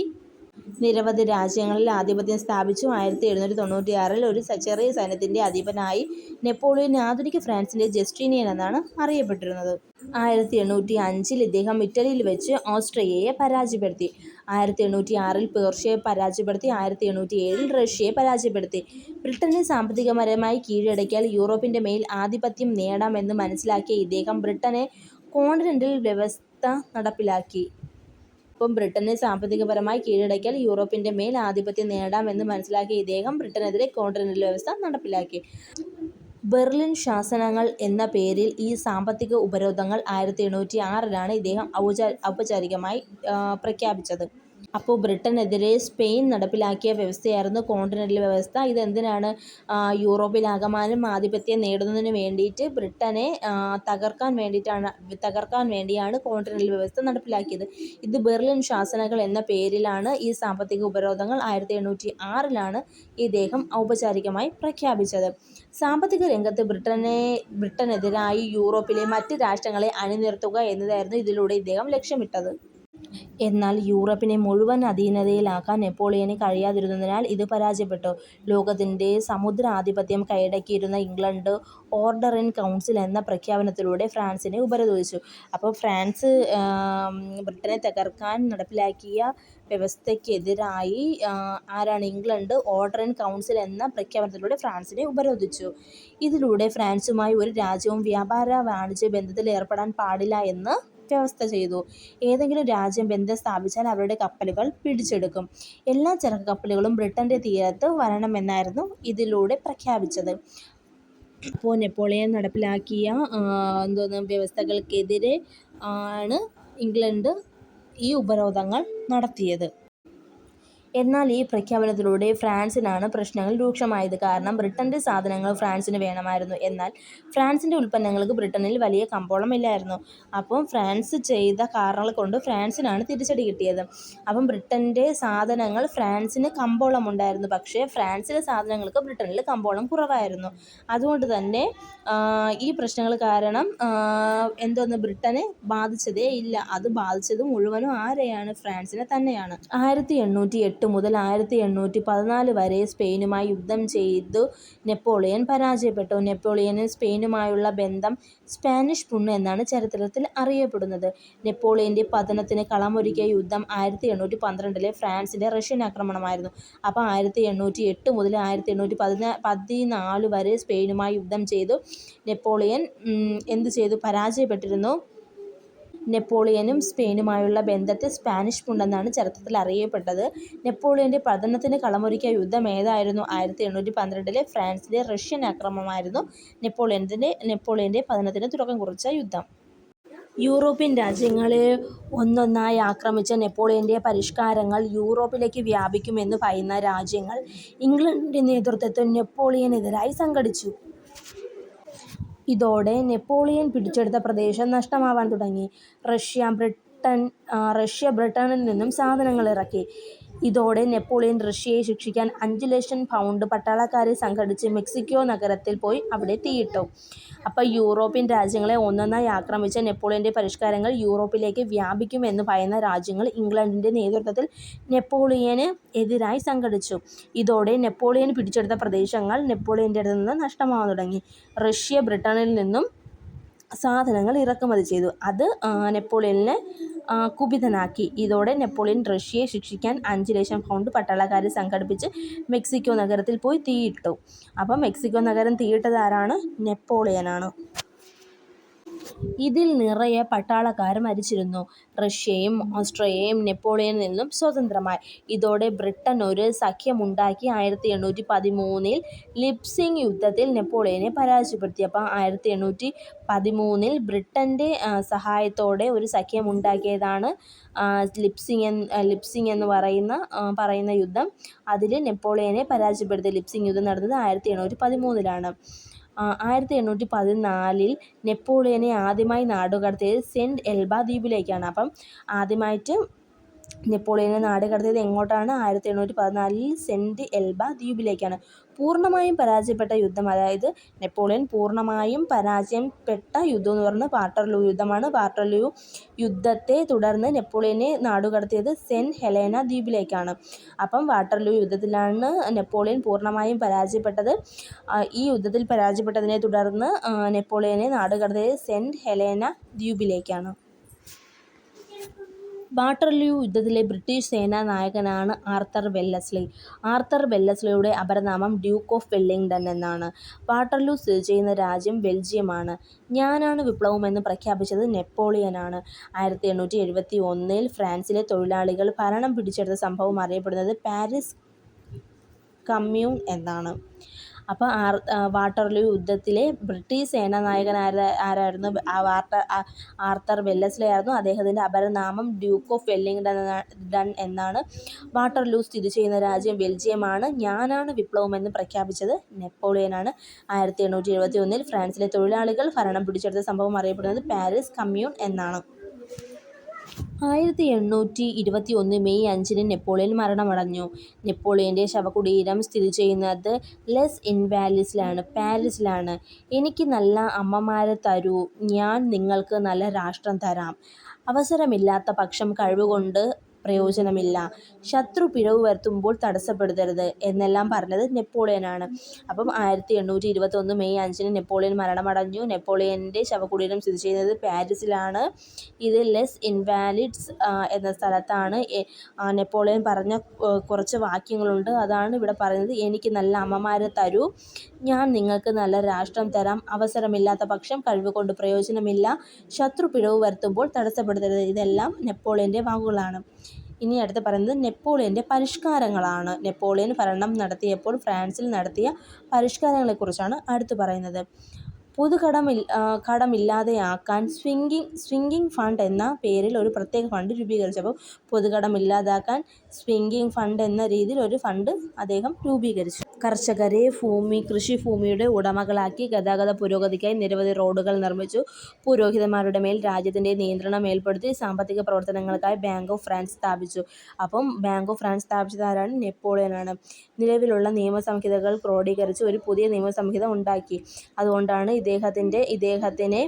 നിരവധി രാജ്യങ്ങളിൽ ആധിപത്യം സ്ഥാപിച്ചു. 1796 ഒരു ചെറിയ സൈന്യത്തിൻ്റെ അധിപനായി നെപ്പോളിയൻ ആധുനിക ഫ്രാൻസിൻ്റെ ജസ്റ്റീനിയൻ എന്നാണ് അറിയപ്പെട്ടിരുന്നത്. 1805 ഇദ്ദേഹം ഇറ്റലിയിൽ വെച്ച് ഓസ്ട്രിയയെ പരാജയപ്പെടുത്തി. 1806 പേർഷ്യയെ പരാജയപ്പെടുത്തി. 1807 റഷ്യയെ പരാജയപ്പെടുത്തി. ബ്രിട്ടനെ സാമ്പത്തികപരമായി കീഴടക്കിയാൽ യൂറോപ്പിൻ്റെ മേൽ ആധിപത്യം നേടാമെന്ന് മനസ്സിലാക്കിയ ഇദ്ദേഹം ബ്രിട്ടനെ കോണ്ടിനെൻ്റൽ വ്യവസ്ഥ നടപ്പിലാക്കി. ബ്രിട്ടനെ സാമ്പത്തികപരമായി കീഴടക്കിയാൽ യൂറോപ്പിൻ്റെ മേൽ ആധിപത്യം നേടാമെന്ന് മനസ്സിലാക്കിയ ഇദ്ദേഹം ബ്രിട്ടനെതിരെ കോണ്ടിനെൻ്റൽ വ്യവസ്ഥ നടപ്പിലാക്കി. ബെർലിൻ ശാസനങ്ങൾ എന്ന പേരിൽ ഈ സാമ്പത്തിക ഉപരോധങ്ങൾ 1806 ഇദ്ദേഹം ഔപചാരികമായി പ്രഖ്യാപിച്ചത്. അപ്പോൾ ബ്രിട്ടനെതിരെ സ്പെയിൻ നടപ്പിലാക്കിയ വ്യവസ്ഥയായിരുന്നു കോണ്ടിനെൻ്റൽ വ്യവസ്ഥ. ഇതെന്തിനാണ്? യൂറോപ്പിലാകമാനം ആധിപത്യം നേടുന്നതിന് വേണ്ടിയിട്ട് ബ്രിട്ടനെ തകർക്കാൻ വേണ്ടിയാണ് കോണ്ടിനെൻ്റൽ വ്യവസ്ഥ നടപ്പിലാക്കിയത്. ഇത് ബെർലിൻ ശാസനകൾ എന്ന പേരിലാണ്. ഈ സാമ്പത്തിക ഉപരോധങ്ങൾ 1806 ഇദ്ദേഹം ഔപചാരികമായി പ്രഖ്യാപിച്ചത്. സാമ്പത്തിക രംഗത്ത് ബ്രിട്ടനെതിരായി യൂറോപ്പിലെ മറ്റ് രാഷ്ട്രങ്ങളെ അണിനിരത്തുക എന്നതായിരുന്നു ഇതിലൂടെ ഇദ്ദേഹം ലക്ഷ്യമിട്ടത്. എന്നാൽ യൂറോപ്പിനെ മുഴുവൻ അധീനതയിലാക്കാൻ നെപ്പോളിയന് കഴിയാതിരുന്നതിനാൽ ഇത് പരാജയപ്പെട്ടു. ലോകത്തിൻ്റെ സമുദ്രാധിപത്യം കൈയടക്കിയിരുന്ന ഇംഗ്ലണ്ട് ഓർഡർ ഇൻ കൗൺസിൽ എന്ന പ്രഖ്യാപനത്തിലൂടെ ഫ്രാൻസിനെ ഉപരോധിച്ചു. അപ്പോൾ ഫ്രാൻസ് ബ്രിട്ടനെ തകർക്കാൻ നടപ്പിലാക്കിയ വ്യവസ്ഥയ്ക്കെതിരായി ഇംഗ്ലണ്ട് ഓർഡർ ഇൻ കൗൺസിൽ എന്ന പ്രഖ്യാപനത്തിലൂടെ ഫ്രാൻസിനെ ഉപരോധിച്ചു. ഇതിലൂടെ ഫ്രാൻസുമായി ഒരു രാജ്യവും വ്യാപാര വാണിജ്യ ബന്ധത്തിൽ ഏർപ്പെടാൻ പാടില്ല എന്ന് വ്യവസ്ഥ ചെയ്തു. ഏതെങ്കിലും രാജ്യം ബന്ധം സ്ഥാപിച്ചാൽ അവരുടെ കപ്പലുകൾ പിടിച്ചെടുക്കും. എല്ലാ ചരക്ക് കപ്പലുകളും ബ്രിട്ടൻ്റെ തീരത്ത് വരണമെന്നായിരുന്നു ഇതിലൂടെ പ്രഖ്യാപിച്ചത്. അപ്പോൾ നെപ്പോളിയൻ നടപ്പിലാക്കിയ വ്യവസ്ഥകൾക്കെതിരെ ആണ് ഇംഗ്ലണ്ട് ഈ ഉപരോധങ്ങൾ നടത്തിയത്. എന്നാൽ ഈ പ്രഖ്യാപനത്തിലൂടെ ഫ്രാൻസിനാണ് പ്രശ്നങ്ങൾ രൂക്ഷമായത്. കാരണം ബ്രിട്ടൻ്റെ സാധനങ്ങൾ ഫ്രാൻസിന് വേണമായിരുന്നു. എന്നാൽ ഫ്രാൻസിൻ്റെ ഉൽപ്പന്നങ്ങൾക്ക് ബ്രിട്ടനിൽ വലിയ കമ്പോളമില്ലായിരുന്നു. അപ്പം ഫ്രാൻസ് ചെയ്ത കാരണങ്ങൾ കൊണ്ട് ഫ്രാൻസിനാണ് തിരിച്ചടി കിട്ടിയത്. അപ്പം ബ്രിട്ടൻ്റെ സാധനങ്ങൾ ഫ്രാൻസിന് കമ്പോളമുണ്ടായിരുന്നു. പക്ഷേ ഫ്രാൻസിലെ സാധനങ്ങൾക്ക് ബ്രിട്ടനിൽ കമ്പോളം കുറവായിരുന്നു. അതുകൊണ്ട് തന്നെ ഈ പ്രശ്നങ്ങൾ കാരണം ബ്രിട്ടനെ ബാധിച്ചതേ ഇല്ല. അത് ബാധിച്ചത് മുഴുവനും ആരെയാണ്? ഫ്രാൻസിനെ തന്നെയാണ്. 1808 മുതൽ 1814 വരെ സ്പെയിനുമായി യുദ്ധം ചെയ്തു നെപ്പോളിയൻ പരാജയപ്പെട്ടു. നെപ്പോളിയന് സ്പെയിനുമായുള്ള ബന്ധം സ്പാനിഷ് പുണ്ണ് എന്നാണ് ചരിത്രത്തിൽ അറിയപ്പെടുന്നത്. നെപ്പോളിയൻ്റെ പതനത്തിന് കളമൊരുക്കിയ യുദ്ധം 1812 ഫ്രാൻസിൻ്റെ റഷ്യൻ ആക്രമണമായിരുന്നു. അപ്പോൾ 1808 മുതൽ 1814 വരെ സ്പെയിനുമായി യുദ്ധം ചെയ്തു നെപ്പോളിയൻ പരാജയപ്പെട്ടിരുന്നു. നെപ്പോളിയനും സ്പെയിനുമായുള്ള ബന്ധത്തെ സ്പാനിഷ് പുണ്ണെന്നാണ് ചരിത്രത്തിൽ അറിയപ്പെട്ടത്. നെപ്പോളിയൻ്റെ പതനത്തിന് കളമൊരുക്കിയ യുദ്ധം ഏതായിരുന്നു? 1812 ഫ്രാൻസിലെ റഷ്യൻ ആക്രമണമായിരുന്നു നെപ്പോളിയൻ്റെ പതനത്തിന് തുടക്കം കുറിച്ച യുദ്ധം. യൂറോപ്യൻ രാജ്യങ്ങളെ ഒന്നൊന്നായി ആക്രമിച്ച നെപ്പോളിയൻ്റെ പരിഷ്കാരങ്ങൾ യൂറോപ്പിലേക്ക് വ്യാപിക്കുമെന്ന് ഭയന്ന രാജ്യങ്ങൾ ഇംഗ്ലണ്ടിൻ്റെ നേതൃത്വത്തിൽ നെപ്പോളിയനെതിരായി സംഘടിച്ചു. ഇതോടെ നെപ്പോളിയൻ പിടിച്ചെടുത്ത പ്രദേശം നഷ്ടമാവാൻ തുടങ്ങി. റഷ്യ ബ്രിട്ടനിൽ നിന്നും സാധനങ്ങൾ ഇറക്കി. ഇതോടെ നെപ്പോളിയൻ റഷ്യയെ ശിക്ഷിക്കാൻ 5 ലക്ഷം പൗണ്ട് പട്ടാളക്കാരെ സംഘടിച്ച് മെക്സിക്കോ നഗരത്തിൽ പോയി അവിടെ തീയിട്ടു. അപ്പോൾ യൂറോപ്യൻ രാജ്യങ്ങളെ ഒന്നൊന്നായി ആക്രമിച്ച നെപ്പോളിയൻ്റെ പരിഷ്കാരങ്ങൾ യൂറോപ്പിലേക്ക് വ്യാപിക്കുമെന്ന് ഭയന്ന രാജ്യങ്ങൾ ഇംഗ്ലണ്ടിൻ്റെ നേതൃത്വത്തിൽ നെപ്പോളിയന് എതിരായി സംഘടിച്ചു. ഇതോടെ നെപ്പോളിയൻ പിടിച്ചെടുത്ത പ്രദേശങ്ങൾ നെപ്പോളിയൻ്റെ നിന്ന് നഷ്ടമാവാൻ തുടങ്ങി. റഷ്യ ബ്രിട്ടനിൽ നിന്നും സാധനങ്ങൾ ഇറക്കുമതി ചെയ്തു. അത് നെപ്പോളിയനെ കുപിതനാക്കി. ഇതോടെ നെപ്പോളിയൻ റഷ്യയെ ശിക്ഷിക്കാൻ 5,00,000 പൗണ്ട് പട്ടാളക്കാരെ സംഘടിപ്പിച്ച് മെക്സിക്കോ നഗരത്തിൽ പോയി തീയിട്ടു. അപ്പം മെക്സിക്കോ നഗരം തീയിട്ടത് ആരാണ്? നെപ്പോളിയനാണ്. ഇതിൽ നിറയെ പട്ടാളക്കാർ മരിച്ചിരുന്നു. റഷ്യയും ഓസ്ട്രിയയും നെപ്പോളിയനിൽ നിന്നും സ്വതന്ത്രമായി. ഇതോടെ ബ്രിട്ടൻ ഒരു സഖ്യമുണ്ടാക്കി 1813 ലീപ്സിഗ് യുദ്ധത്തിൽ നെപ്പോളിയനെ പരാജയപ്പെടുത്തി. അപ്പം 1813 ബ്രിട്ടൻ്റെ സഹായത്തോടെ ഒരു സഖ്യമുണ്ടാക്കിയതാണ് ലിപ്സിഗ് എന്ന് പറയുന്ന യുദ്ധം. അതിൽ നെപ്പോളിയനെ പരാജയപ്പെടുത്തി. ലിപ്സിഗ് യുദ്ധം നടന്നത് 1813 1814 നെപ്പോളിയനെ ആദ്യമായി നാടുകടത്തിയത് സെൻറ്റ് എൽബ ദ്വീപിലേക്കാണ്. അപ്പം ആദ്യമായിട്ട് നെപ്പോളിയനെ നാടുകടത്തിയത് എങ്ങോട്ടാണ്? 1814 സെൻറ്റ് എൽബ ദ്വീപിലേക്കാണ്. പൂർണ്ണമായും പരാജയപ്പെട്ട യുദ്ധം, അതായത് നെപ്പോളിയൻ പൂർണ്ണമായും പരാജയപ്പെട്ട യുദ്ധം എന്ന് പറയുന്നത് വാട്ടർലൂ യുദ്ധമാണ്. വാട്ടർലൂ യുദ്ധത്തെ തുടർന്ന് നെപ്പോളിയനെ നാടുകടത്തിയത് സെൻറ്റ് ഹെലേന ദ്വീപിലേക്കാണ്. അപ്പം വാട്ടർലൂ യുദ്ധത്തിലാണ് നെപ്പോളിയൻ പൂർണ്ണമായും പരാജയപ്പെട്ടത്. ഈ യുദ്ധത്തിൽ പരാജയപ്പെട്ടതിനെ തുടർന്ന് നെപ്പോളിയനെ നാടുകടത്തിയത് സെൻറ്റ് ഹെലേന ദ്വീപിലേക്കാണ്. വാട്ടർലൂ യുദ്ധത്തിലെ ബ്രിട്ടീഷ് സേനാ നായകനാണ് ആർതർ വെല്ലസ്ലി. ആർതർ വെല്ലസ്ലിയുടെ അപരനാമം ഡ്യൂക്ക് ഓഫ് വെല്ലിംഗ്ടൺ എന്നാണ്. വാട്ടർലൂ സ്ഥിതി ചെയ്യുന്ന രാജ്യം ബെൽജിയമാണ്. ഞാനാണ് വിപ്ലവമെന്ന് പ്രഖ്യാപിച്ചത് നെപ്പോളിയനാണ്. 1871 ഫ്രാൻസിലെ തൊഴിലാളികൾ ഭരണം പിടിച്ചെടുത്ത സംഭവം അറിയപ്പെടുന്നത് പാരീസ് കമ്മ്യൂൺ എന്നാണ്. അപ്പോൾ വാട്ടർലൂ യുദ്ധത്തിലെ ബ്രിട്ടീഷ് സേനാനായകൻ ആരായിരുന്നു? ആർതർ വെല്ലസ്ലി ആയിരുന്നു. അദ്ദേഹത്തിൻ്റെ അപരനാമം ഡ്യൂക്ക് ഓഫ് വെല്ലിംഗ്ടൺ എന്നാണ്. വാട്ടർലൂ സ്ഥിതി ചെയ്യുന്ന രാജ്യം ബെൽജിയമാണ്. ഞാനാണ് വിപ്ലവമെന്ന് പ്രഖ്യാപിച്ചത് നെപ്പോളിയനാണ്. 1871 ഫ്രാൻസിലെ തൊഴിലാളികൾ ഭരണം പിടിച്ചെടുത്ത സംഭവം അറിയപ്പെടുന്നത് പാരീസ് കമ്മ്യൂൺ എന്നാണ്. 1821 മെയ് 5 നെപ്പോളിയൻ മരണമടഞ്ഞു. നെപ്പോളിയൻ്റെ ശവകുടീരം സ്ഥിതി ചെയ്യുന്നത് ലെസ് ഇൻവാലിസിലാണ്, പാരീസിലാണ്. എനിക്ക് നല്ല അമ്മമാരെ തരൂ, ഞാൻ നിങ്ങൾക്ക് നല്ല രാഷ്ട്രം തരാം. അവസരമില്ലാത്ത പക്ഷം കഴിവുകൊണ്ട് പ്രയോജനമില്ല. ശത്രു പിഴവ് വരുത്തുമ്പോൾ തടസ്സപ്പെടുത്തരുത് എന്നെല്ലാം പറഞ്ഞത് നെപ്പോളിയനാണ്. അപ്പം 1821 മെയ് 5 നെപ്പോളിയൻ മരണമടഞ്ഞു. നെപ്പോളിയൻ്റെ ശവകുടീരം സ്ഥിതി ചെയ്യുന്നത് പാരീസിലാണ്. ഇത് ലെസ് ഇൻവാലിഡ്സ് എന്ന സ്ഥലത്താണ്. നെപ്പോളിയൻ പറഞ്ഞ കുറച്ച് വാക്യങ്ങളുണ്ട്, അതാണ് ഇവിടെ പറയുന്നത്. എനിക്ക് നല്ല അമ്മമാരെ തരൂ, ഞാൻ നിങ്ങൾക്ക് നല്ല രാഷ്ട്രം തരാം. അവസരമില്ലാത്ത പക്ഷം കഴിവുകൊണ്ട് പ്രയോജനമില്ല. ശത്രു പിഴവ് വരുത്തുമ്പോൾ തടസ്സപ്പെടുത്തരുത്. ഇതെല്ലാം നെപ്പോളിയൻ്റെ വാക്കുകളാണ്. ഇനി അടുത്ത് പറയുന്നത് നെപ്പോളിയൻ്റെ പരിഷ്കാരങ്ങളാണ്. നെപ്പോളിയൻ ഭരണം നടത്തിയപ്പോൾ ഫ്രാൻസിൽ നടത്തിയ പരിഷ്കാരങ്ങളെക്കുറിച്ചാണ് അടുത്ത് പറയുന്നത്. കടമില്ലാതെയാക്കാൻ സ്വിംഗിങ് ഫണ്ട് എന്ന പേരിൽ ഒരു പ്രത്യേക ഫണ്ട് രൂപീകരിച്ചു. അപ്പോൾ പൊതുകടമില്ലാതാക്കാൻ സ്വിംഗിങ് ഫണ്ട് എന്ന രീതിയിൽ ഒരു ഫണ്ട് അദ്ദേഹം രൂപീകരിച്ചു. കർഷകരെ കൃഷിഭൂമിയുടെ ഉടമകളാക്കി. ഗതാഗത പുരോഗതിക്കായി നിരവധി റോഡുകൾ നിർമ്മിച്ചു. പുരോഹിതന്മാരുടെ മേൽ രാജ്യത്തിൻ്റെ നിയന്ത്രണം ഏർപ്പെടുത്തി. സാമ്പത്തിക പ്രവർത്തനങ്ങൾക്കായി ബാങ്ക് ഓഫ് ഫ്രാൻസ് സ്ഥാപിച്ചു. അപ്പം ബാങ്ക് ഓഫ് ഫ്രാൻസ് സ്ഥാപിച്ചത് ആരാണ്? നെപ്പോളിയനാണ്. നിലവിലുള്ള നിയമസംഹിതകൾ ക്രോഡീകരിച്ച് ഒരു പുതിയ നിയമസംഹിത ഉണ്ടാക്കി. അതുകൊണ്ടാണ് ഇദ്ദേഹത്തിനെ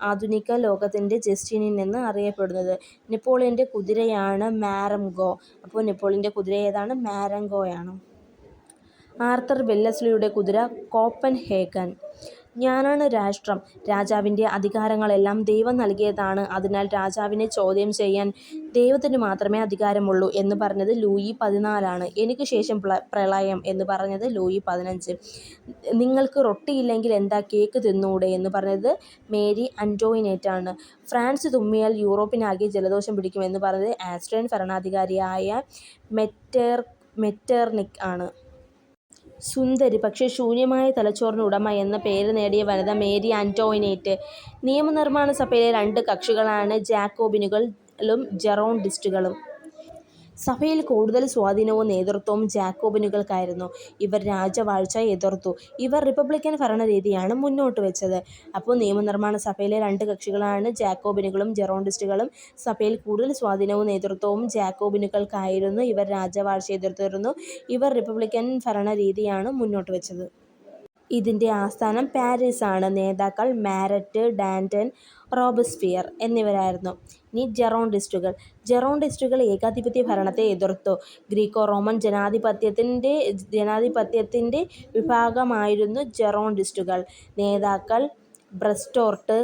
ആധുനിക ലോകത്തിൻ്റെ ജസ്റ്റീനിയൻ എന്ന് അറിയപ്പെടുന്നത്. നെപ്പോളിയൻ്റെ കുതിരയാണ് മാരംഗോ. അപ്പോൾ നെപ്പോളിയൻ്റെ കുതിര ഏതാണ്? മാരംഗോയാണ്. ആർതർ വെല്ലസ്ലിയുടെ കുതിര കോപ്പൻഹേഗൻ. ഞാനാണ് രാഷ്ട്രം. രാജാവിൻ്റെ അധികാരങ്ങളെല്ലാം ദൈവം നൽകിയതാണ്. അതിനാൽ രാജാവിനെ ചോദ്യം ചെയ്യാൻ ദൈവത്തിന് മാത്രമേ അധികാരമുള്ളൂ എന്ന് പറഞ്ഞത് ലൂയി 14 എനിക്ക് ശേഷം പ്രളയം എന്ന് പറഞ്ഞത് ലൂയി 15. നിങ്ങൾക്ക് റൊട്ടിയില്ലെങ്കിൽ എന്താ കേക്ക് തിന്നൂടെ എന്ന് പറഞ്ഞത് മേരി അന്റോയിനേറ്റ് ആണ്. ഫ്രാൻസ് തുമ്മിയാൽ യൂറോപ്പിനാകെ ജലദോഷം പിടിക്കുമെന്ന് പറഞ്ഞത് ആസ്ട്രിയൻ ഭരണാധികാരിയായ മെറ്റർനിക്ക് ആണ്. സുന്ദരി പക്ഷേ ശൂന്യമായ തലച്ചോറിന് ഉടമ എന്ന പേര് നേടിയ വനിത മേരി അന്റോയിനേറ്റ്. നിയമനിർമ്മാണ സഭയിലെ 2 കക്ഷികളാണ് ജാക്കോബിനുകളും ജെറോണ്ടിസ്റ്റുകളും. സഭയിൽ കൂടുതൽ സ്വാധീനവും നേതൃത്വവും ജാക്കോബിനുകൾക്കായിരുന്നു. ഇവർ രാജവാഴ്ച എതിർത്തു. ഇവർ റിപ്പബ്ലിക്കൻ ഭരണരീതിയാണ് മുന്നോട്ട് വെച്ചത്. അപ്പോൾ നിയമനിർമ്മാണ സഭയിലെ 2 കക്ഷികളാണ് ജാക്കോബിനുകളും ജെറോണ്ടിസ്റ്റുകളും. സഭയിൽ കൂടുതൽ സ്വാധീനവും നേതൃത്വവും ജാക്കോബിനുകൾക്കായിരുന്നു. ഇവർ രാജവാഴ്ച എതിർത്തിരുന്നു. ഇവർ റിപ്പബ്ലിക്കൻ ഭരണരീതിയാണ് മുന്നോട്ട് വെച്ചത്. ഇതിൻ്റെ ആസ്ഥാനം പാരീസാണ്. നേതാക്കൾ മാരറ്റ്, ഡാന്റൺ, റോബസ്പിയർ എന്നിവരായിരുന്നു. ഇനി ജെറോണ്ടിസ്റ്റുകൾ ഏകാധിപത്യ ഭരണത്തെ എതിർത്തു. ഗ്രീക്കോ റോമൻ ജനാധിപത്യത്തിൻ്റെ വിഭാഗമായിരുന്നു ജെറോണ്ടിസ്റ്റുകൾ. നേതാക്കൾ ബ്രസ്റ്റോർട്ട്,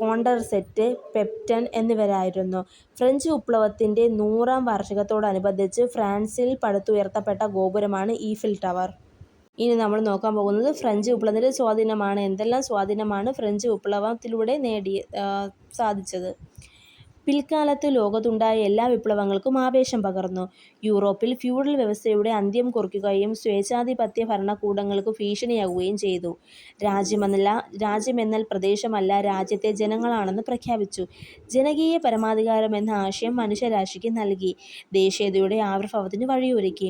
കോണ്ടർസെറ്റ്, പെപ്റ്റൺ എന്നിവരായിരുന്നു. ഫ്രഞ്ച് വിപ്ലവത്തിൻ്റെ 100-ാം വാർഷികത്തോടനുബന്ധിച്ച് ഫ്രാൻസിൽ പടുത്തുയർത്തപ്പെട്ട ഗോപുരമാണ് ഈഫൽ ടവർ. ഇനി നമ്മൾ നോക്കാൻ പോകുന്നത് ഫ്രഞ്ച് വിപ്ലവത്തിൻ്റെ സ്വാധീനമാണ്. എന്തെല്ലാം സ്വാധീനമാണ് ഫ്രഞ്ച് വിപ്ലവത്തിലൂടെ സാധിച്ചത്? പിൽക്കാലത്ത് ലോകത്തുണ്ടായ എല്ലാ വിപ്ലവങ്ങൾക്കും ആവേശം പകർന്നു. യൂറോപ്പിൽ ഫ്യൂഡൽ വ്യവസ്ഥയുടെ അന്ത്യം കുറിക്കുകയും സ്വേച്ഛാധിപത്യ ഭരണകൂടങ്ങൾക്ക് ഭീഷണിയാകുകയും ചെയ്തു. രാജ്യമെന്നാൽ പ്രദേശമല്ല, രാജ്യത്തെ ജനങ്ങളാണെന്ന് പ്രഖ്യാപിച്ചു. ജനകീയ പരമാധികാരമെന്ന ആശയം മനുഷ്യരാശിക്ക് നൽകി. ദേശീയതയുടെ ആവിർഭാവത്തിന് വഴിയൊരുക്കി.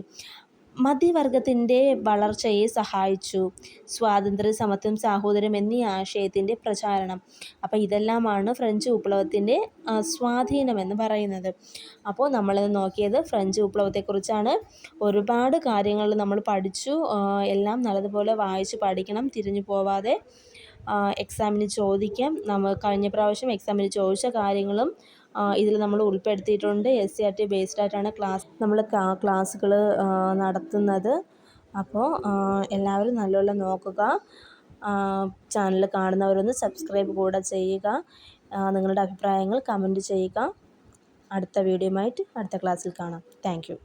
മധ്യവർഗത്തിൻ്റെ വളർച്ചയെ സഹായിച്ചു. സ്വാതന്ത്ര്യം, സമത്വം, സാഹോദര്യം എന്നീ ആശയത്തിൻ്റെ പ്രചാരണം. അപ്പോൾ ഇതെല്ലാമാണ് ഫ്രഞ്ച് വിപ്ലവത്തിൻ്റെ സ്വാധീനമെന്ന് പറയുന്നത്. അപ്പോൾ നമ്മൾ നോക്കിയത് ഫ്രഞ്ച് വിപ്ലവത്തെക്കുറിച്ചാണ്. ഒരുപാട് കാര്യങ്ങൾ നമ്മൾ പഠിച്ചു. എല്ലാം നല്ലതുപോലെ വായിച്ച് പഠിക്കണം, തിരിഞ്ഞു പോവാതെ. എക്സാമിന് ചോദിക്കാം. കഴിഞ്ഞ പ്രാവശ്യം എക്സാമിന് ചോദിച്ച കാര്യങ്ങളും ഇതിൽ നമ്മൾ ഉൾപ്പെടുത്തിയിട്ടുണ്ട്. SCERT ബേസ്ഡ് ആയിട്ടാണ് ക്ലാസ്സുകൾ നടത്തുന്നത്. അപ്പോൾ എല്ലാവരും നല്ലോണം നോക്കുക. ചാനൽ കാണുന്നവരൊന്ന് സബ്സ്ക്രൈബ് കൂടെ ചെയ്യുക. നിങ്ങളുടെ അഭിപ്രായങ്ങൾ കമൻറ്റ് ചെയ്യുക. അടുത്ത വീഡിയോയുമായിട്ട് അടുത്ത ക്ലാസ്സിൽ കാണാം. Thank you.